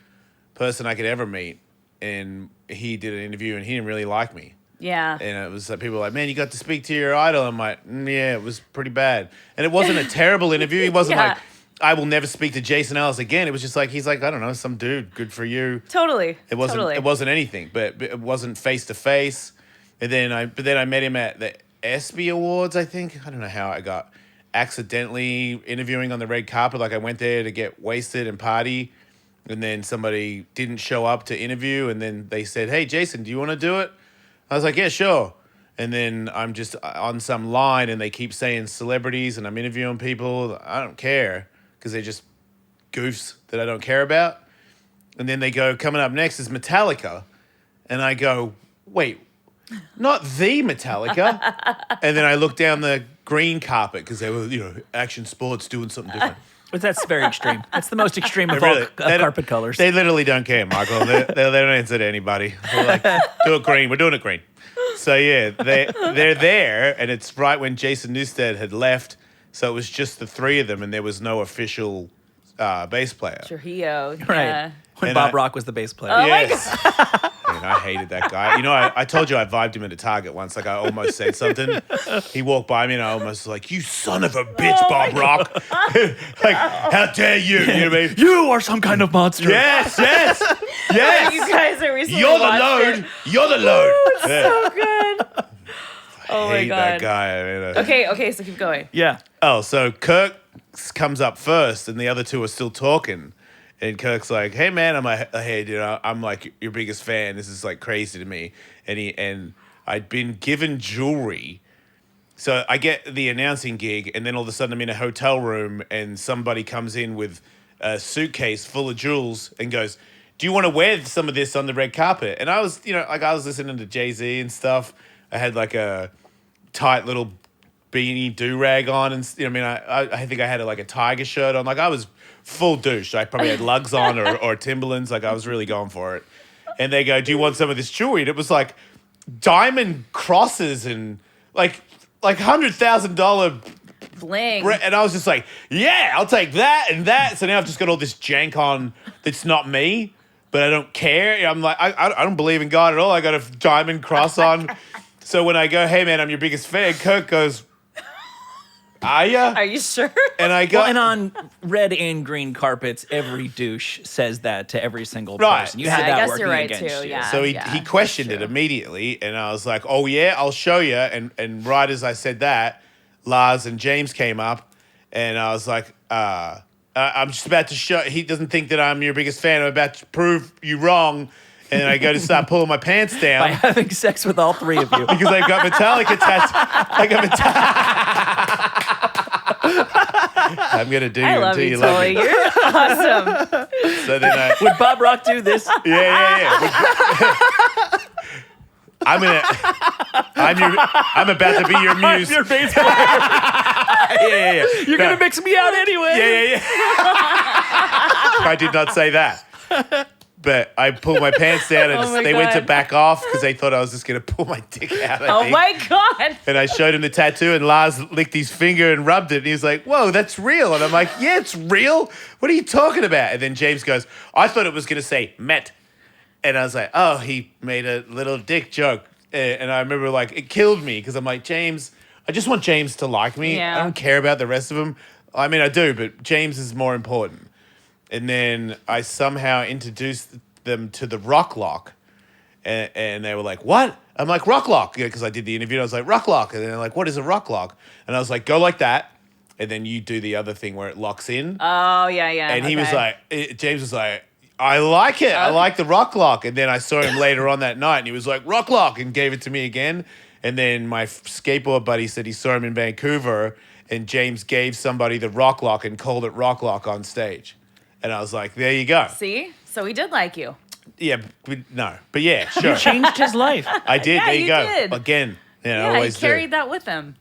person I could ever meet, and he did an interview and he didn't really like me. Yeah. And it was like, people were like, man, you got to speak to your idol. I'm like, yeah, it was pretty bad. And it wasn't a terrible interview. He wasn't Yeah. like, I will never speak to Jason Ellis again. It was just like, he's like, I don't know, some dude, good for you. Totally. It wasn't Totally. it wasn't anything, but it wasn't face to face. And then I met him at the ESPY Awards, I think. I don't know how I got accidentally interviewing on the red carpet. Like, I went there to get wasted and party, and then somebody didn't show up to interview, and then they said, hey, Jason, do you want to do it? I was like, yeah, sure. And then I'm just on some line, and they keep saying celebrities, and I'm interviewing people. I don't care, because they're just goofs that I don't care about. And then they go, coming up next is Metallica. And I go, wait, not the Metallica. And then I look down the green carpet because they were, you know, action sports doing something different. But that's very extreme. That's the most extreme of Really, all they don't- carpet colors. They literally don't care, Michael. They don't answer to anybody. They're like, do it green. We're doing it green. So yeah, they're there, and it's right when Jason Newsted had left. So it was just the three of them, and there was no official bass player. Trujillo. Right. Yeah. When And Bob I- Rock was the bass player. Oh my Yes. Man, I hated that guy. You know, I told you I vibed him at a Target once. Like I almost said something. He walked by me and I almost was like, "You son of a bitch, Bob Rock!" Like, how dare you? You know what I mean? You are some kind of monster. Yes, yes, You yes. guys are recently You're the watched load. it. You're the load. Yeah. So good. Oh my hate god. that guy. I mean, Okay, so keep going. Yeah. Oh, so Kirk comes up first, and the other two are still talking. And Kirk's like, "Hey man, I'm like your biggest fan. This is like crazy to me." And I'd been given jewelry, so I get the announcing gig, and then all of a sudden I'm in a hotel room, and somebody comes in with a suitcase full of jewels and goes, "Do you want to wear some of this on the red carpet?" And I was, I was listening to Jay-Z and stuff. I had like a tight little beanie do-rag on, and I think I had like a tiger shirt on. Like I was full douche. I probably had lugs on or Timberlands. Like I was really going for it. And they go, "Do you want some of this jewelry?" And it was like diamond crosses and like $100,000. Bling. And I was just like, "Yeah, I'll take that and that." So now I've just got all this jank on that's not me, but I don't care. I'm like, I don't believe in God at all. I got a diamond cross on. So when I go, "Hey man, I'm your biggest fan," Kirk goes, "Are ya?" Are you sure? And I go, Well, and on red and green carpets, every douche says that to every single Right. person. You Yeah, had I that guess working you're right, against too, you. yeah. So he questioned it immediately, and I was like, "Oh yeah, I'll show you." And right as I said that, Lars and James came up, and I was like, "I'm just about to show." He doesn't think that I'm your biggest fan. I'm about to prove you wrong. And I go to start pulling my pants By down having sex with all three of you. because I've got Metallica tattoo. I got Metallica. I'm gonna do you I love until you, you love Tully. me. You're awesome. So then Would Bob Rock do this? yeah. I'm about to be your muse. Your bass player. Yeah. You're No. gonna mix me out anyway. Yeah. I did not say that. But I pulled my pants down and Oh my they went to God. back off because they thought I was just going to pull my dick out. I Oh think. my god. And I showed him the tattoo and Lars licked his finger and rubbed it. And he was like, "Whoa, that's real." And I'm like, "Yeah, it's real. What are you talking about?" And then James goes, "I thought it was going to say Met." And I was like, "Oh, he made a little dick joke." And I remember like it killed me because I'm like, "James, I just want James to like me. Yeah. I don't care about the rest of them. I mean, I do, but James is more important." And then I somehow introduced them to the Rock Lock. And they were like, "What?" I'm like, "Rock Lock." Because I did the interview. And I was like, "Rock Lock." And they're like, "What is a Rock Lock?" And I was like, "Go like that." And then you do the other thing where it locks in. Oh yeah. And he was okay. like, James was like, "I like it. I like the Rock Lock." And then I saw him later on that night and he was like, "Rock Lock," and gave it to me again. And then my skateboard buddy said he saw him in Vancouver and James gave somebody the Rock Lock and called it Rock Lock on stage. And I was like, "There you go." See? So he did like you. Yeah, no. But yeah, sure. Changed his life. I did. Yeah, there you you go. did. Again. Yeah, I Yeah, he always carried do. that with him.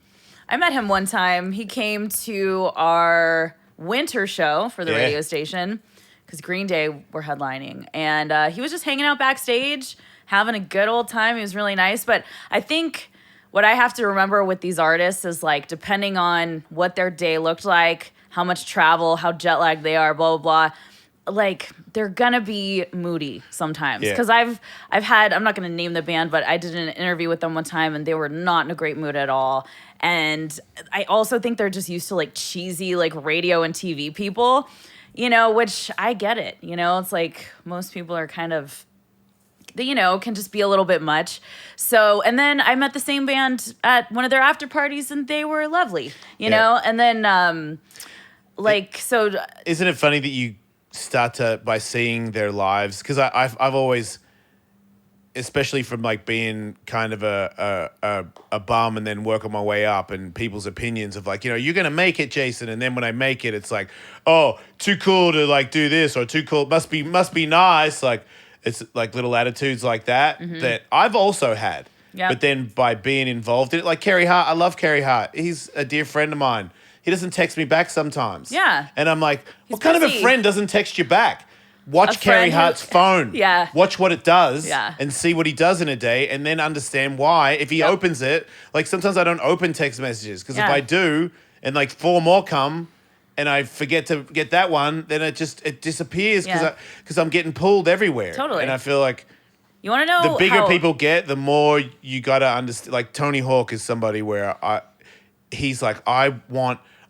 I met him one time. He came to our winter show for the Yeah. radio station because Green Day were headlining. And he was just hanging out backstage, having a good old time. He was really nice. But I think what I have to remember with these artists is like, depending on what their day looked like, how much travel, how jet lagged they are, blah, blah, blah. Like they're gonna be moody sometimes Yeah. because I've had, I'm not gonna name the band, but I did an interview with them one time and they were not in a great mood at all. And I also think they're just used to like cheesy like radio and TV people, which I get it. It's like most people are kind of, can just be a little bit much. So, and then I met the same band at one of their after parties and they were lovely, Yeah. and then so Isn't it funny that you start by seeing their lives? Because I've always, especially from like being kind of a bum and then working my way up and people's opinions of like, you're going to make it, Jason. And then when I make it, it's like, oh, too cool to like do this or too cool. Must be nice. Like it's like little attitudes like that that I've also had. Yep. But then by being involved in it, like Kerry Hart, I love Kerry Hart. He's a dear friend of mine. He doesn't text me back sometimes. Yeah. And I'm like, what kind of a busy. friend doesn't text you back? Watch Carrie friend who- Hart's phone. Yeah. Watch what it does. Yeah. And see what he does in a day, and then understand why. If he opens it, like sometimes I don't open text messages because if Yeah. I do, and like 4 more come, and I forget to get that one, then it disappears because Yeah. I'm getting pulled everywhere. Totally. And I feel like You want to know the bigger how- people get, the more you gotta understand. Like Tony Hawk is somebody where he's like, I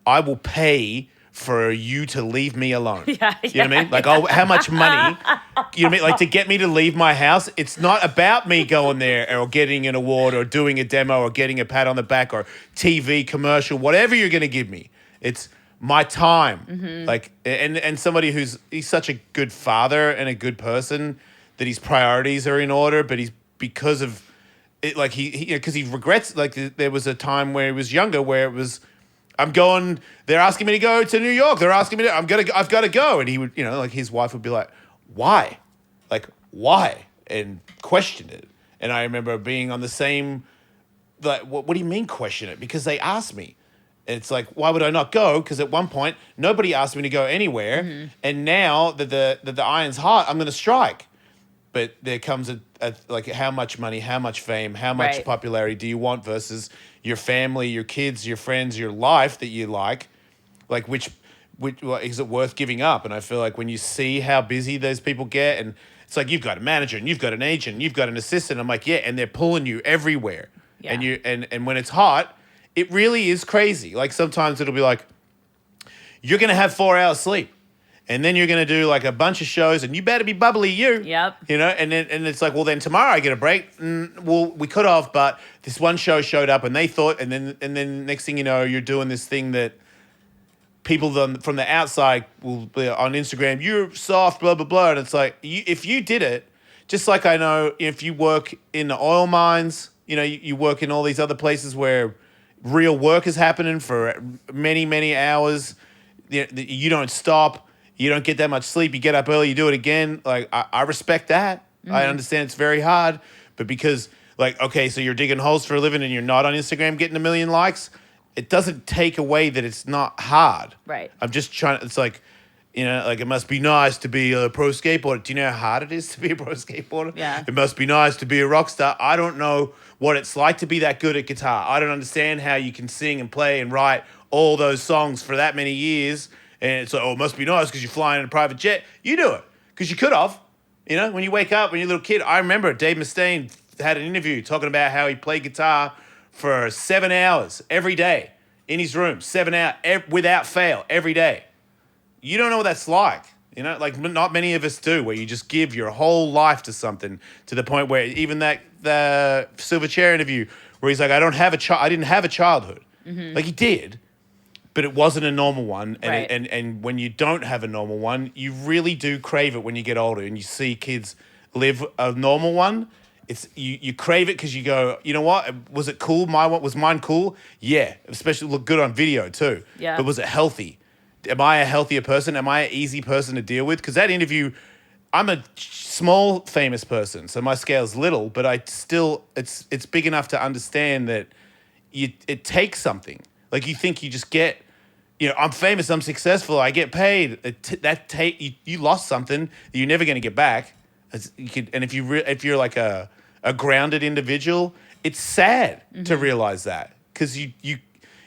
will pay for you to leave me alone. Yeah, You know what I mean? Like, how much money? You know what I mean? Like to get me to leave my house. It's not about me going there or getting an award or doing a demo or getting a pat on the back or TV commercial, whatever you're gonna give me. It's my time. Mm-hmm. Like, and somebody he's such a good father and a good person that his priorities are in order, but he's because of it, like because he regrets. Like there was a time where he was younger where it was, they're asking me to go to New York. They're asking me I've got to go. And he would, like his wife would be like, why? Like, why? And question it. And I remember being on the same, like, what do you mean question it? Because they asked me. And it's like, why would I not go? Because at one point, nobody asked me to go anywhere. Mm-hmm. And now that the iron's hot, I'm going to strike. But there comes like how much money, how much fame, how much Right. popularity do you want versus your family, your kids, your friends, your life that you like which is it worth giving up? And I feel like when you see how busy those people get, and it's like you've got a manager and you've got an agent, and you've got an assistant. I'm like, yeah, and they're pulling you everywhere. Yeah. And when it's hot, it really is crazy. Like sometimes it'll be like, you're gonna have 4 hours sleep. And then you're going to do like a bunch of shows and you better be bubbly, Yep. and it's like, well, then tomorrow I get a break. Well, we could have, but this one show showed up and they thought, and then next thing you know, you're doing this thing that people from the outside will be on Instagram, you're soft, blah, blah, blah. And it's like, if you did it, just like I know if you work in the oil mines, you work in all these other places where real work is happening for many, many hours. You don't stop. You don't get that much sleep. You get up early. You do it again. Like, I respect that. I understand it's very hard. But because, like, okay, so you're digging holes for a living and you're not on Instagram getting 1 million likes, it doesn't take away that it's not hard. Right. I'm just trying. It's like, like it must be nice to be a pro skateboarder. Do you know how hard it is to be a pro skateboarder? Yeah. It must be nice to be a rock star. I don't know what it's like to be that good at guitar. I don't understand how you can sing and play and write all those songs for that many years. And it's like, it must be nice because you're flying in a private jet. You do it because you could have. When you wake up when you're a little kid. I remember Dave Mustaine had an interview talking about how he played guitar for 7 hours every day in his room, 7 hours without fail every day. You don't know what that's like. Like not many of us do, where you just give your whole life to something to the point where even the Silverchair interview where he's like, I didn't have a childhood. Mm-hmm. Like he did. But it wasn't a normal one. And, Right. and when you don't have a normal one, you really do crave it when you get older and you see kids live a normal one. It's you crave it because you go, you know what? Was it cool? Was mine cool? Yeah. Especially look good on video too. Yeah. But was it healthy? Am I a healthier person? Am I an easy person to deal with? Because that interview, I'm a small famous person, so my scale's little, but it's big enough to understand that it takes something. Like you think you just get, I'm famous, I'm successful, I get paid. You lost something that you're never going to get back. And if you're like a grounded individual, it's sad to realize that because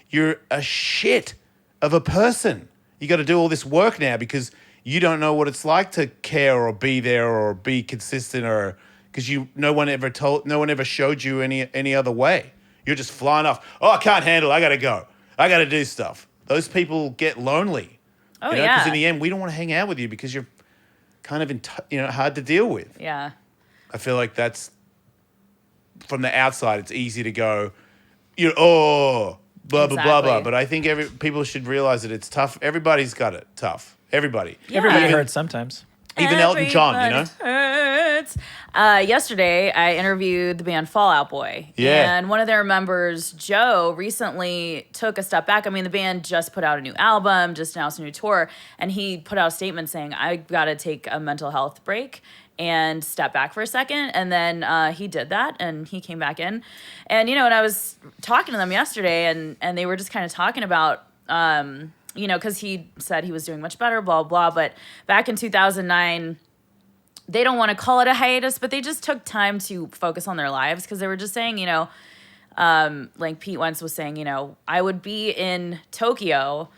you're a shit of a person. You got to do all this work now because you don't know what it's like to care or be there or be consistent or because no one ever showed you any other way. You're just flying off. Oh, I can't handle it. I got to go. I got to do stuff. Those people get lonely. Oh, Because yeah. in the end, we don't want to hang out with you because you're kind of hard to deal with. Yeah. I feel like that's from the outside. It's easy to go, blah blah blah blah. Exactly. But I think people should realize that it's tough. Everybody's got it tough. Everybody. Yeah. Everybody Even- hurts sometimes. Even Elton John, Everybody hurts. Yesterday, I interviewed the band Fall Out Boy. Yeah. And one of their members, Joe, recently took a step back. I mean, the band just put out a new album, just announced a new tour, and he put out a statement saying, I got to take a mental health break and step back for a second. And then he did that, and he came back in. And, and I was talking to them yesterday, and they were just kind of talking about you know, because he said he was doing much better, blah, blah. But back in 2009, they don't want to call it a hiatus, but they just took time to focus on their lives because they were just saying, you know, like Pete Wentz was saying, you know, I would be in Tokyo,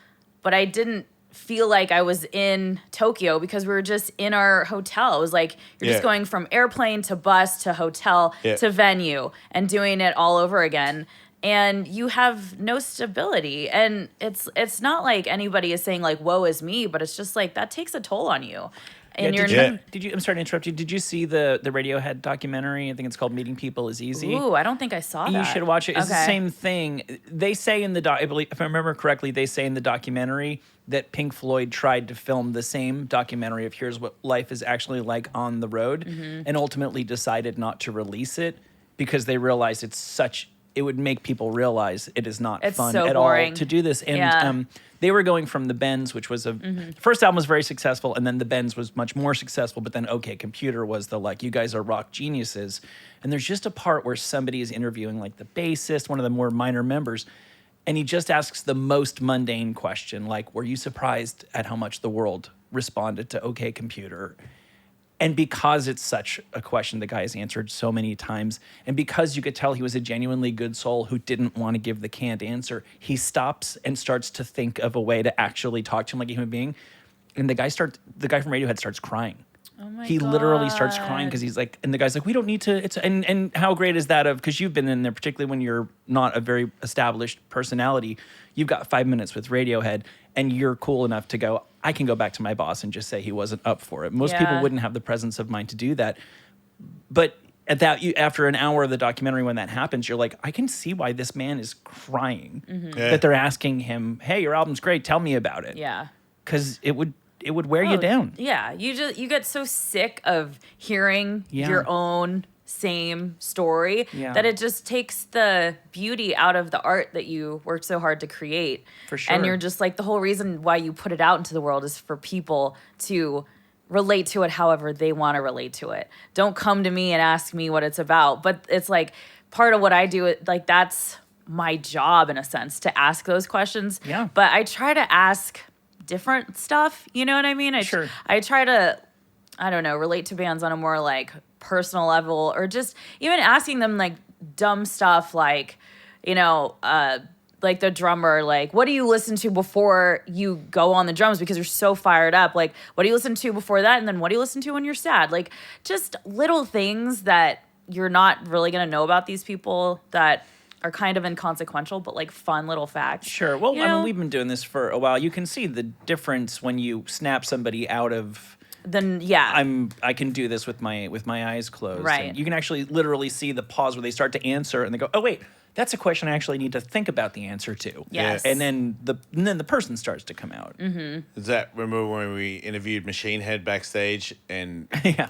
but I didn't feel like I was in Tokyo because we were just in our hotel. It was like you're just going from airplane to bus to hotel to venue and doing it all over again. And you have no stability. And it's not like anybody is saying like, woe is me, but it's just like that takes a toll on you. And did you? I'm sorry to interrupt you. Did you see the Radiohead documentary? I think it's called "Meeting People Is Easy." Ooh, I don't think I saw that. You should watch it. It's the Okay. same thing. They say in the I believe, if I remember correctly, they say in the documentary that Pink Floyd tried to film the same documentary of here's what life is actually like on the road, and ultimately decided not to release it because they realized it would make people realize it is not fun so at boring. all to do this. And they were going from the Bends, which was the first album was very successful, and then the Bends was much more successful, but then OK Computer was the like, you guys are rock geniuses. And there's just a part where somebody is interviewing like the bassist, one of the more minor members, and he just asks the most mundane question, like, were you surprised at how much the world responded to OK Computer? And because it's such a question the guy has answered so many times, and because you could tell he was a genuinely good soul who didn't want to give the canned answer, he stops and starts to think of a way to actually talk to him like a human being. And the guy from Radiohead starts crying. Oh my He literally starts crying because he's like, and the guy's like, we don't need to. And how great is that because you've been in there, particularly when you're not a very established personality, you've got 5 minutes with Radiohead and you're cool enough to go, I can go back to my boss and just say he wasn't up for it. Most people wouldn't have the presence of mind to do that. But at that, after an hour of the documentary, when that happens, you're like, I can see why this man is crying. That they're asking him, hey, your album's great. Tell me about it. Yeah. Because it would wear you down. Yeah, you get so sick of hearing your own same story that it just takes the beauty out of the art that you worked so hard to create. For sure. And you're just like, the whole reason why you put it out into the world is for people to relate to it however they want to relate to it. Don't come to me and ask me what it's about. But it's like part of what I do, like that's my job in a sense, to ask those questions. Yeah. But I try to ask different stuff, you know what I mean? I try to, I don't know, relate to bands on a more like personal level, or just even asking them like dumb stuff like, you know, like the drummer, like, what do you listen to before you go on the drums because you're so fired up? Like, what do you listen to before that? And then what do you listen to when you're sad? Like, just little things that you're not really going to know about these people that are kind of inconsequential, but like fun little facts. Sure. Well, you I know? mean, we've been doing this for a while. You can see the difference when you snap somebody out of. Then I can do this with my eyes closed. Right. And you can actually literally see the pause where they start to answer and they go, oh wait, that's a question I actually need to think about the answer to. Yes. And then the person starts to come out. Is that, remember when we interviewed Machine Head backstage and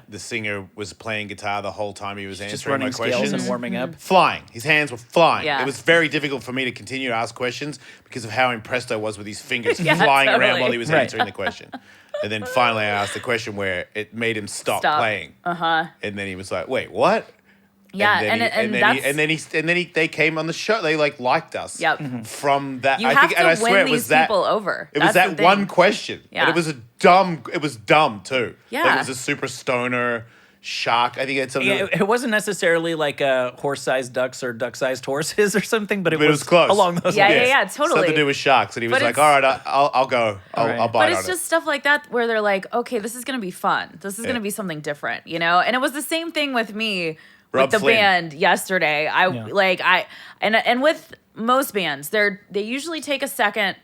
the singer was playing guitar the whole time he was Just answering my running scales questions? and warming up. Flying. His hands were flying. Yeah. It was very difficult for me to continue to ask questions because of how impressed I was with his fingers Yeah, flying around totally. while he was answering the question. And then finally I asked the question where it made him stop playing. And then he was like, wait, what? Yeah, they came on the show. They liked us. Yep. From that, You I have think, to and I swear win it was these that people over. It was That's the that one thing. question. Yeah. And it was dumb too. Yeah. Like, it was a super stoner shark. I think it's something. Yeah, it wasn't necessarily like horse-sized ducks or duck-sized horses or something, but it was close. along those Yeah, lines. yeah, totally. Something to do with sharks, and he was But like, it's- "All right, I'll go. I'll bite But on it's just stuff like that where they're like, okay, this is going to be fun. This is going to be something different, you know? And it was the same thing with me Rob with the Flynn. band yesterday. And with most bands, they usually take a second,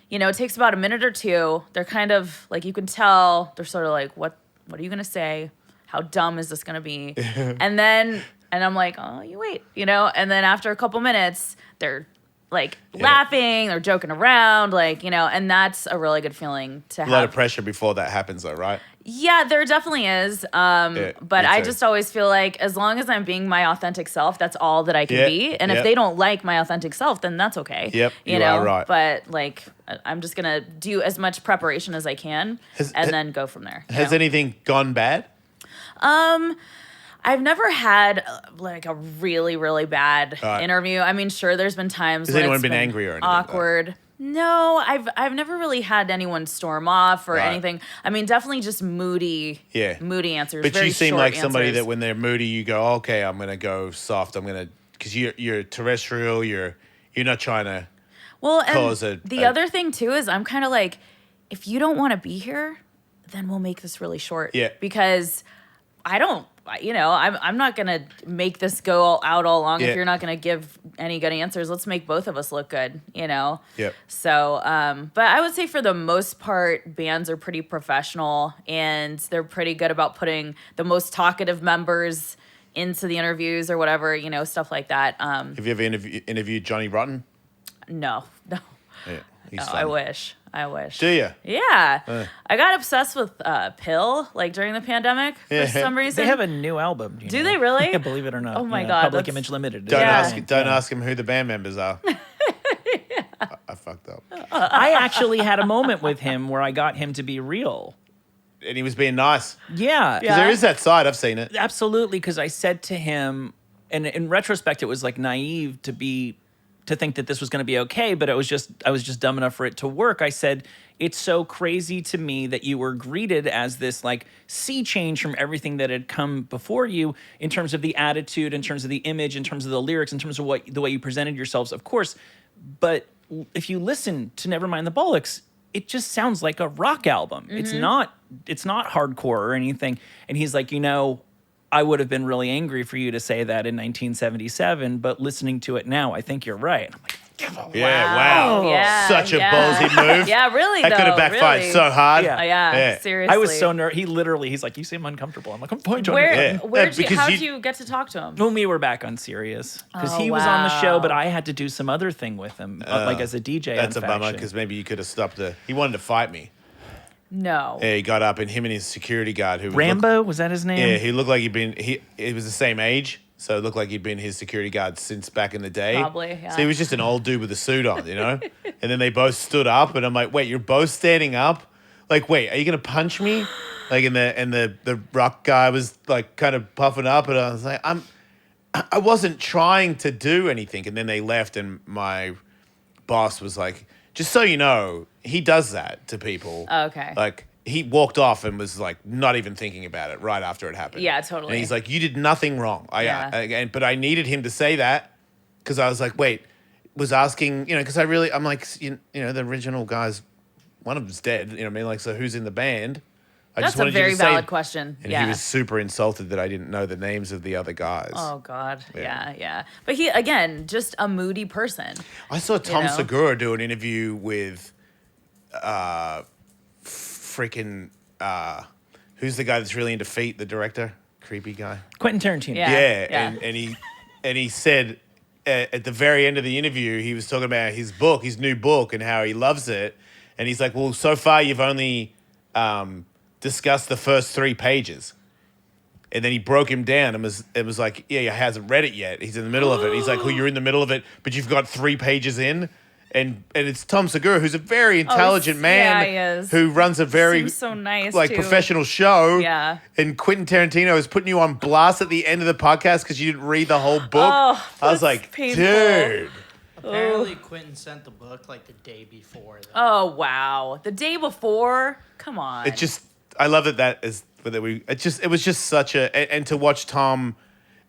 you know, it takes about a minute or two. They're kind of like, you can tell they're sort of like, what are you going to say? How dumb is this going to be? And I'm like, oh, you wait, you know? And then after a couple minutes, they're like laughing, they're joking around, like, you know, and that's a really good feeling to have. A lot of pressure before that happens, though, right? Yeah, there definitely is. But me I too. just always feel like as long as I'm being my authentic self, that's all that I can Yeah, be. And yeah. if they don't like my authentic self, then that's okay. Yep, you you know? are right. But like, I'm just gonna do as much preparation as I can, and then go from there. you Has know? anything gone bad? I've never had like a really, really bad Right. interview. I mean, sure, there's been times Has when anyone it's been angry or anything, though? awkward. No, I've never really had anyone storm off or Right. anything. I mean, definitely just moody answers. But very you seem short like somebody answers. that when they're moody, you go, okay, I'm gonna go soft. I'm gonna because you're terrestrial. You're not trying to. Well, cause and a- the a- other thing too is I'm kind of like, if you don't want to be here, then we'll make this really short. Yeah. Because I don't, I'm not gonna make this go out all long Yeah. if you're not gonna give any good answers. Let's make both of us look good. Yep. So, but I would say for the most part, bands are pretty professional and they're pretty good about putting the most talkative members into the interviews or whatever, stuff like that. Have you ever interviewed Johnny Rotten? No. Yeah, he's No, fun. I wish. Do you? Yeah. I got obsessed with Pill like during the pandemic for some reason. They have a new album. Do they really? Yeah, believe it or not. Oh my Yeah, God, Public that's- Image Limited. Don't Yeah. ask him who the band members are. I fucked up, I actually had a moment with him where I got him to be real. and he was being nice. Yeah. Because there is that side. I've seen it. Absolutely, because I said to him, and in retrospect, it was like naive to think that this was going to be okay, but I was just dumb enough for it to work. I said, it's so crazy to me that you were greeted as this like sea change from everything that had come before you in terms of the attitude, in terms of the image, in terms of the lyrics, in terms of the way you presented yourselves, of course. But if you listen to Nevermind the Bollocks, it just sounds like a rock album. It's not hardcore or anything. And he's like, I would have been really angry for you to say that in 1977, but listening to it now, I think you're right. I'm like, Yeah, wow. Yeah, Such a yeah. ballsy move. Yeah, really, That could have though, backfired really. so hard. Yeah. Yeah, seriously. I was so nervous. He's like, you seem uncomfortable. I'm like, I'm fine, Johnny. Where, Yeah. Because how'd you- you get to talk to him? When we were back on Sirius, because Oh, he was on the show, wow. but I had to do some other thing with him, like as a DJ. That's a on bummer Faction. because maybe you could have stopped it. He wanted to fight me. No. Yeah, he got up and him and his security guard who Rambo, was that his name? Yeah, he looked like he was the same age, so it looked like he'd been his security guard since back in the day. Probably, yeah. So he was just an old dude with a suit on, And then they both stood up, and I'm like, wait, you're both standing up? Like, wait, are you gonna punch me? Like, and the rock guy was like kind of puffing up, and I was like, I wasn't trying to do anything. And then they left, and my boss was like, just so you know, he does that to people. Okay. Like, he walked off and was like not even thinking about it right after it happened. Yeah, totally. And he's like, you did nothing wrong. Yeah. But I needed him to say that because I was like, wait, was asking, because I'm like, the original guys, one of them's dead. You know what I mean? Like, so who's in the band? I That's just a wanted you very to say- valid question. And yeah. he was super insulted that I didn't know the names of the other guys. Oh God. Yeah. Yeah. But he, again, just a moody person. I saw Tom know? Segura do an interview with freaking who's the guy that's really into feet, the director? Creepy guy. Quentin Tarantino. Yeah. Yeah. And he said at the very end of the interview, he was talking about his new book, and how he loves it. And he's like, well, so far you've only discussed the first 3 pages. And then he broke him down and was like, yeah, he hasn't read it yet. He's in the middle of it. He's like, well, you're in the middle of it, but you've got 3 pages in. And it's Tom Segura, who's a very intelligent man yeah, he is. who runs a very Seems so nice, like too. professional show. Yeah. And Quentin Tarantino is putting you on blast at the end of the podcast because you didn't read the whole book. Oh, I was that's like, painful. dude. Apparently, Quentin sent the book like the day before. Oh wow. The day before? Come on. It just, I love that it was just such and to watch Tom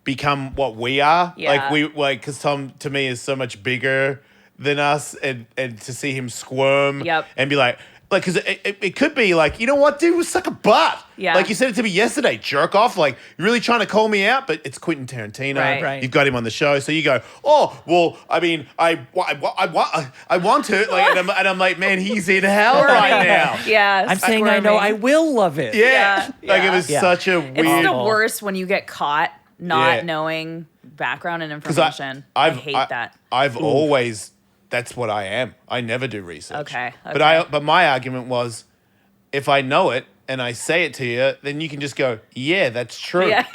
become what we are. Yeah. Because Tom to me is so much bigger than us, and to see him squirm Yep. and be like, because it could be like, you know what, dude, suck a butt. Yeah. Like you said it to me yesterday, jerk off. Like, you're really trying to call me out, but it's Quentin Tarantino. Right. You've got him on the show, so you go, oh, well, I mean, I want to. Like, and I'm like, man, he's in hell right now. Yeah. I'm saying I know I will love it. Yeah. Yeah. Like, it was Yeah. such a weird. It's the worst when you get caught not Yeah. knowing background and 'Cause information. I hate that. I've always, that's what I am. I never do research. Okay, But my argument was, if I know it and I say it to you, then you can just go, yeah, that's true. Yeah.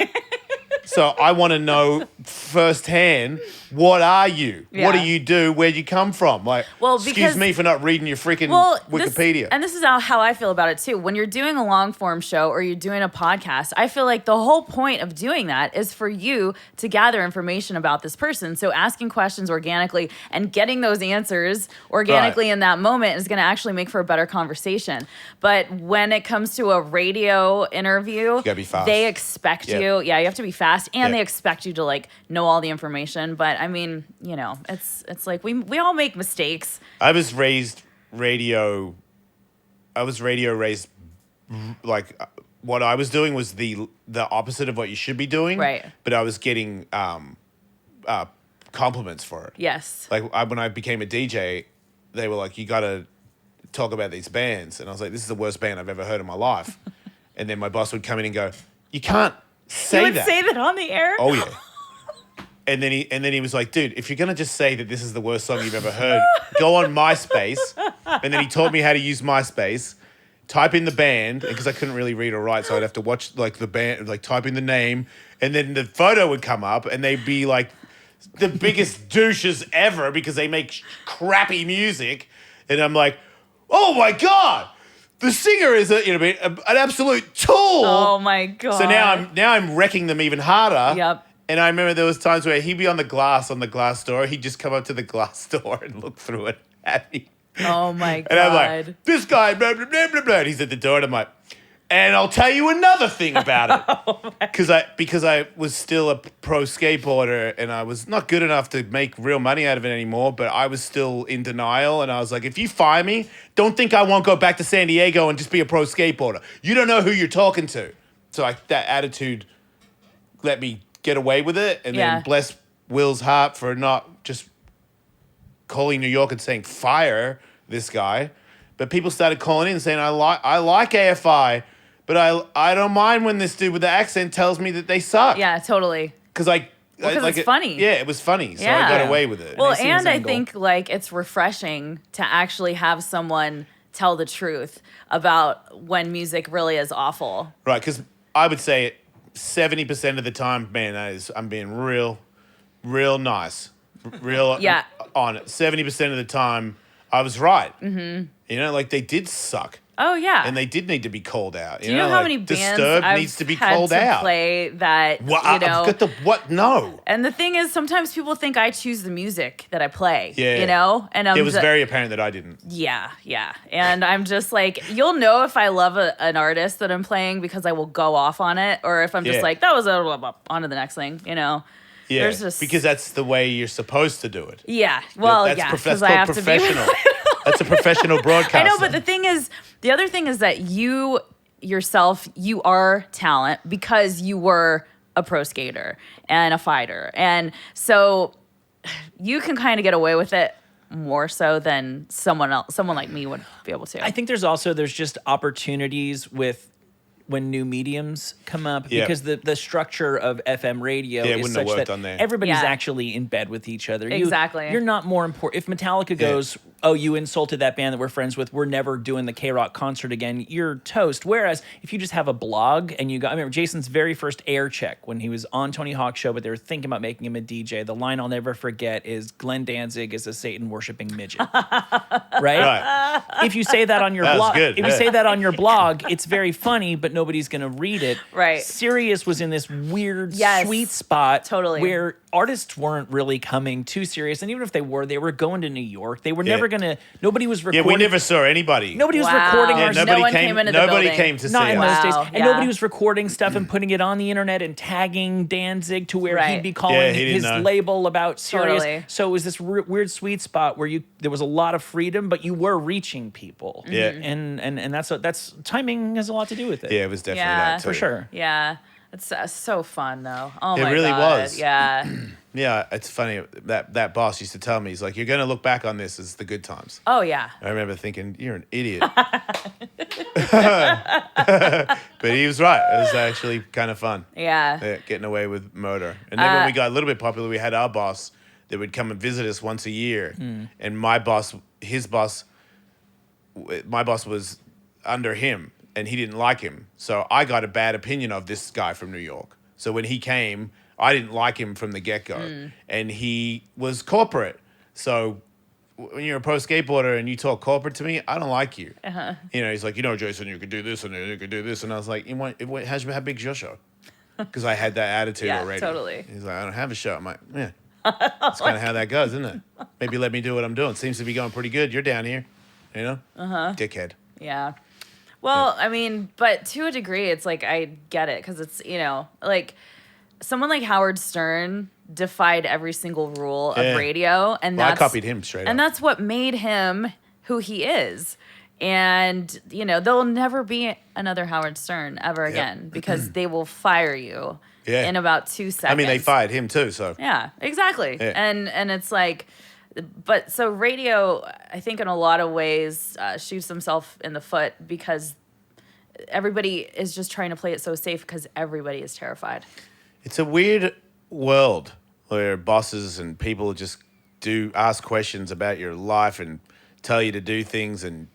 So I want to know firsthand, what are you? Yeah. What do you do? Where'd you come from? Like, Well, excuse because- me for not reading your freaking Wikipedia. This is how I feel about it too. When you're doing a long form show or you're doing a podcast, I feel like the whole point of doing that is for you to gather information about this person. So asking questions organically and getting those answers organically in that moment is going to actually make for a better conversation. But when it comes to a radio interview, gotta be fast. they expect Yep. you. Yeah, you have to be fast, and Yep. they expect you to like know all the information. But I mean, you know, it's like we all make mistakes. I was radio raised like what I was doing was the opposite of what you should be doing. Right. But I was getting compliments for it. Yes. Like when I became a DJ, they were like, "You got to talk about these bands," and I was like, "This is the worst band I've ever heard in my life." And then my boss would come in and go, "You can't say You would that." say that on the air? Oh yeah. And then he was like, "Dude, if you're gonna just say that this is the worst song you've ever heard, go on MySpace." And then he taught me how to use MySpace. Type in the band, because I couldn't really read or write, so I'd have to watch like the band, like type in the name, and then the photo would come up, and they'd be like the biggest douches ever because they make crappy music, and I'm like, "Oh my god, the singer is an absolute tool." Oh my god. So now I'm wrecking them even harder. Yep. And I remember there was times where he'd be on the glass door. He'd just come up to the glass door and look through it at me. Oh my god. And I'm like, "This guy, blah, blah, blah, blah, blah." And he's at the door and I'm like, "And I'll tell you another thing about it." Because I was still a pro skateboarder and I was not good enough to make real money out of it anymore, but I was still in denial. And I was like, "If you fire me, don't think I won't go back to San Diego and just be a pro skateboarder. You don't know who you're talking to." So that attitude let me get away with it. And Yeah. then bless Will's heart for not just calling New York and saying, "Fire this guy." But people started calling in saying, I like AFI, but I don't mind when this dude with the accent tells me that they suck. Yeah, totally. Because it's funny. Yeah, it was funny. So Yeah. I got away with it. Well, I see his and I angle. think like it's refreshing to actually have someone tell the truth about when music really is awful. Right, because I would say 70% of the time, man, I'm being real nice. Real Yeah. on it. 70% of the time, I was right. Mm-hmm. You know, like they did suck. Oh yeah. And they did need to be called out. Do you know how like, many bands Disturbed I've needs to be had called to out. play that What? you know? I've got the what? No. And the thing is, sometimes people think I choose the music that I play. Yeah. You know, and It was very apparent that I didn't. Yeah. And I'm just like, you'll know if I love an artist that I'm playing because I will go off on it, or if I'm just Yeah. like, that was a blah, blah, on to the next thing, you know? Yeah, There's just- because that's the way you're supposed to do it. Yeah. Well, that's yeah. that's Because called I have to be. professional. That's a professional broadcaster. I know, but the other thing is that you yourself, you are talent because you were a pro skater and a fighter. And so you can kind of get away with it more so than someone like me would be able to. I think there's just opportunities with when new mediums come up Yeah. because the structure of FM radio Yeah, it is wouldn't have such worked that on there. everybody's Yeah. actually in bed with each other. Exactly. You're not more important. If Metallica goes, "Oh, you insulted that band that we're friends with. We're never doing the K-Rock concert again." You're toast. Whereas if you just have a blog and I remember Jason's very first air check when he was on Tony Hawk's show, but they were thinking about making him a DJ. The line I'll never forget is Glenn Danzig is a Satan worshiping midget. Right? Right. If you say that on your That was blog, good, if you yeah. say that on your blog, it's very funny, but nobody's going to read it. Right. Sirius was in this weird Yes, sweet spot totally. where artists weren't really coming too serious, and even if they were going to New York. They were never going to. Nobody was Yeah, recording. we never saw anybody. Nobody was Wow. recording Yeah, our no stuff. one came into the Nobody building. came to see Not in those us. days, Wow, and yeah. nobody was recording stuff and putting it on the internet and tagging Danzig to where Right. he'd be calling Yeah, he didn't his know. label about Sirius. Totally. So it was this weird sweet spot where there was a lot of freedom, but you were reaching people. Yeah. and that's timing has a lot to do with it. Yeah, it was definitely Yeah. that too. for sure. Yeah. It's so fun though. Oh It my really God. was. Yeah. Yeah, it's funny that boss used to tell me, he's like, "You're gonna look back on this as the good times." Oh yeah. I remember thinking, "You're an idiot," but he was right. It was actually kind of fun. Yeah. Getting away with murder. And then when we got a little bit popular, we had our boss that would come and visit us once a year. And my boss was under him, and he didn't like him. So I got a bad opinion of this guy from New York. So when he came, I didn't like him from the get-go. And he was corporate. So when you're a pro skateboarder and you talk corporate to me, I don't like you. You know, he's like, Jason, you could do this and you could do this. And I was like, how big's your show? Because I had that attitude already. Totally. He's like, I don't have a show. I'm like, yeah. That's kind of how that goes, isn't it? Maybe let me do what I'm doing. Seems to be going pretty good. You're down here, Dickhead. Yeah. Well, I mean, but to a degree, it's like I get it because it's, like someone like Howard Stern defied every single rule of radio. And I copied him straight up. And that's what made him who he is. And, there'll never be another Howard Stern ever again because they will fire you in about 2 seconds. I mean, they fired him too, so. Yeah, exactly. Yeah. And it's like, but so radio, I think in a lot of ways shoots himself in the foot because everybody is just trying to play it so safe because everybody is terrified. It's a weird world where bosses and people just ask questions about your life and tell you to do things, and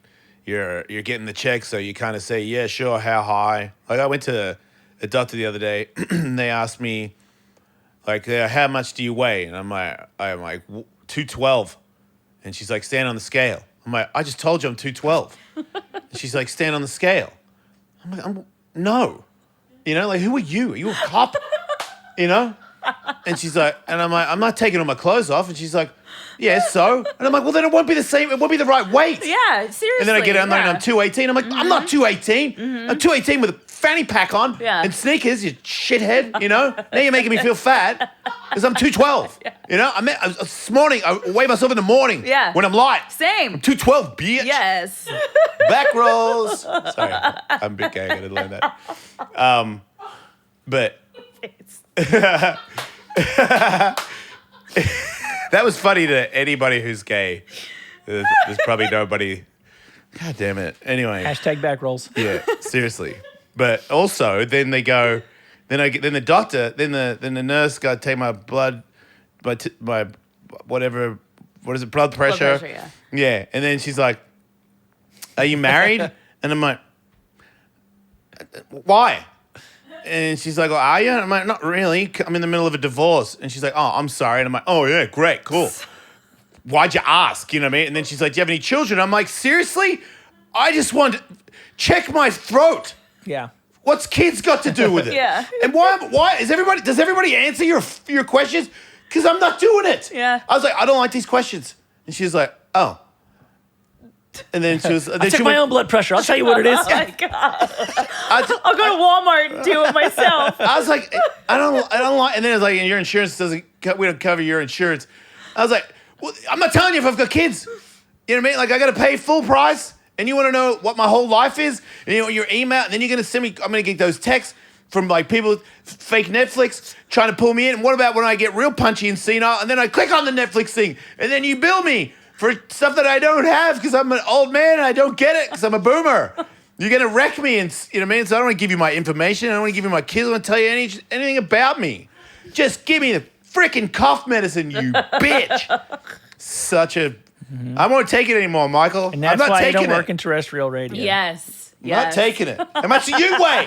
you're getting the check, so you kind of say, yeah, sure, how high? Like I went to a doctor the other day, and they asked me, like, how much do you weigh? And I'm like 212. And she's like, stand on the scale. I'm like, I just told you I'm 212. And she's like, stand on the scale. I'm like, no. Like, who are you? Are you a cop? And she's like, and I'm like, I'm not taking all my clothes off. And she's like, yeah, so? And I'm like, well, then it won't be the same. It won't be the right weight. Yeah, seriously. And then I get out and I'm 218. I'm like, I'm not 218. I'm 218 with a fanny pack on and sneakers, you shithead, Now you're making me feel fat because I'm 212. This morning, I weigh myself in the morning when I'm light. Same. I'm 212, bitch. Yes. Back rolls. Sorry, I'm a bit gay. I got to learn that. But that was funny to anybody who's gay. There's probably nobody. God damn it. Anyway. Hashtag back rolls. Yeah, seriously. But also, then they go, then the doctor, then the nurse got to take my blood, my whatever, what is it, blood pressure? Blood pressure, yeah. And then she's like, are you married? And I'm like, why? And she's like, are you? And I'm like, not really. I'm in the middle of a divorce. And she's like, oh, I'm sorry. And I'm like, oh, yeah, great, cool. Why'd you ask? You know what I mean? And then she's like, do you have any children? I'm like, seriously? I just want to check my throat. Yeah. What's kids got to do with it? Yeah. And why does everybody answer your questions? Because I'm not doing it. Yeah. I was like, I don't like these questions. And she was like, oh. And then she was. I took my own blood pressure. I'll tell you what it is. Oh my God. I'll go to Walmart and do it myself. I was like, I don't like. And then it's like, your insurance we don't cover your insurance. I was like, well, I'm not telling you if I've got kids. You know what I mean? Like, I got to pay full price. And you want to know what my whole life is? And your email, and then you're going to send me, I'm going to get those texts from like people, fake Netflix, trying to pull me in. And what about when I get real punchy and senile, and then I click on the Netflix thing, and then you bill me for stuff that I don't have because I'm an old man and I don't get it because I'm a boomer. You're going to wreck me, and you know what I mean? So I don't want to give you my information. I don't want to give you my kids. I don't want to tell you anything about me. Just give me the freaking cough medicine, you bitch. Such a... I won't take it anymore, Michael. And that's I'm not why I taking don't work in terrestrial radio. Yes. I'm not taking it. How much do you weigh?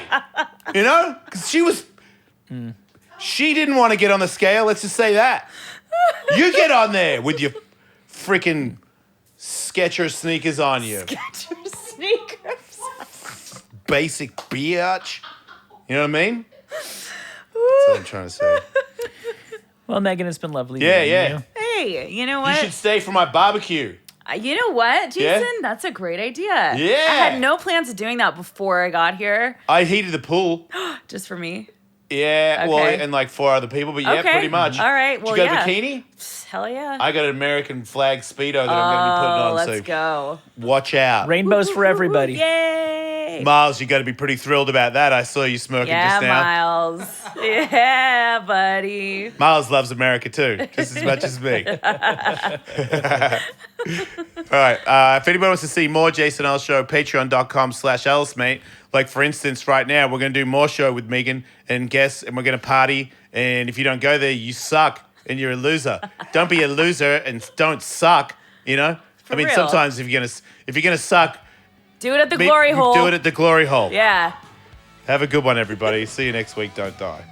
Because she didn't want to get on the scale. Let's just say that. You get on there with your freaking Skechers sneakers on you. Skechers sneakers. Basic biatch. You know what I mean? That's what I'm trying to say. Well, Megan, it's been lovely. Yeah, meeting yeah. you. Hey, you know what? You should stay for my barbecue. You know what, Jason? Yeah? That's a great idea. Yeah. I had no plans of doing that before I got here, I heated the pool. just for me. Yeah, well, Okay. and like 4 other people, but yeah, Okay. pretty much. All right, Did well, you got yeah. a bikini? Hell yeah. I got an American flag Speedo that I'm going to be putting on, let's so go. watch out. Rainbows for everybody. Yay. Miles, you got to be pretty thrilled about that. I saw you smirking Yeah, just now. Miles. Yeah, buddy. Miles loves America too, just as much as me. All right. If anybody wants to see more Jason Ellis show, patreon.com/Ellis, mate. Like, for instance, right now, we're going to do more show with Megan and guests, and we're going to party. And if you don't go there, you suck and you're a loser. Don't be a loser and don't suck, I mean, real. sometimes if you're gonna suck, Do it at the glory hole. Do it at the glory hole. Yeah. Have a good one, everybody. See you next week. Don't die.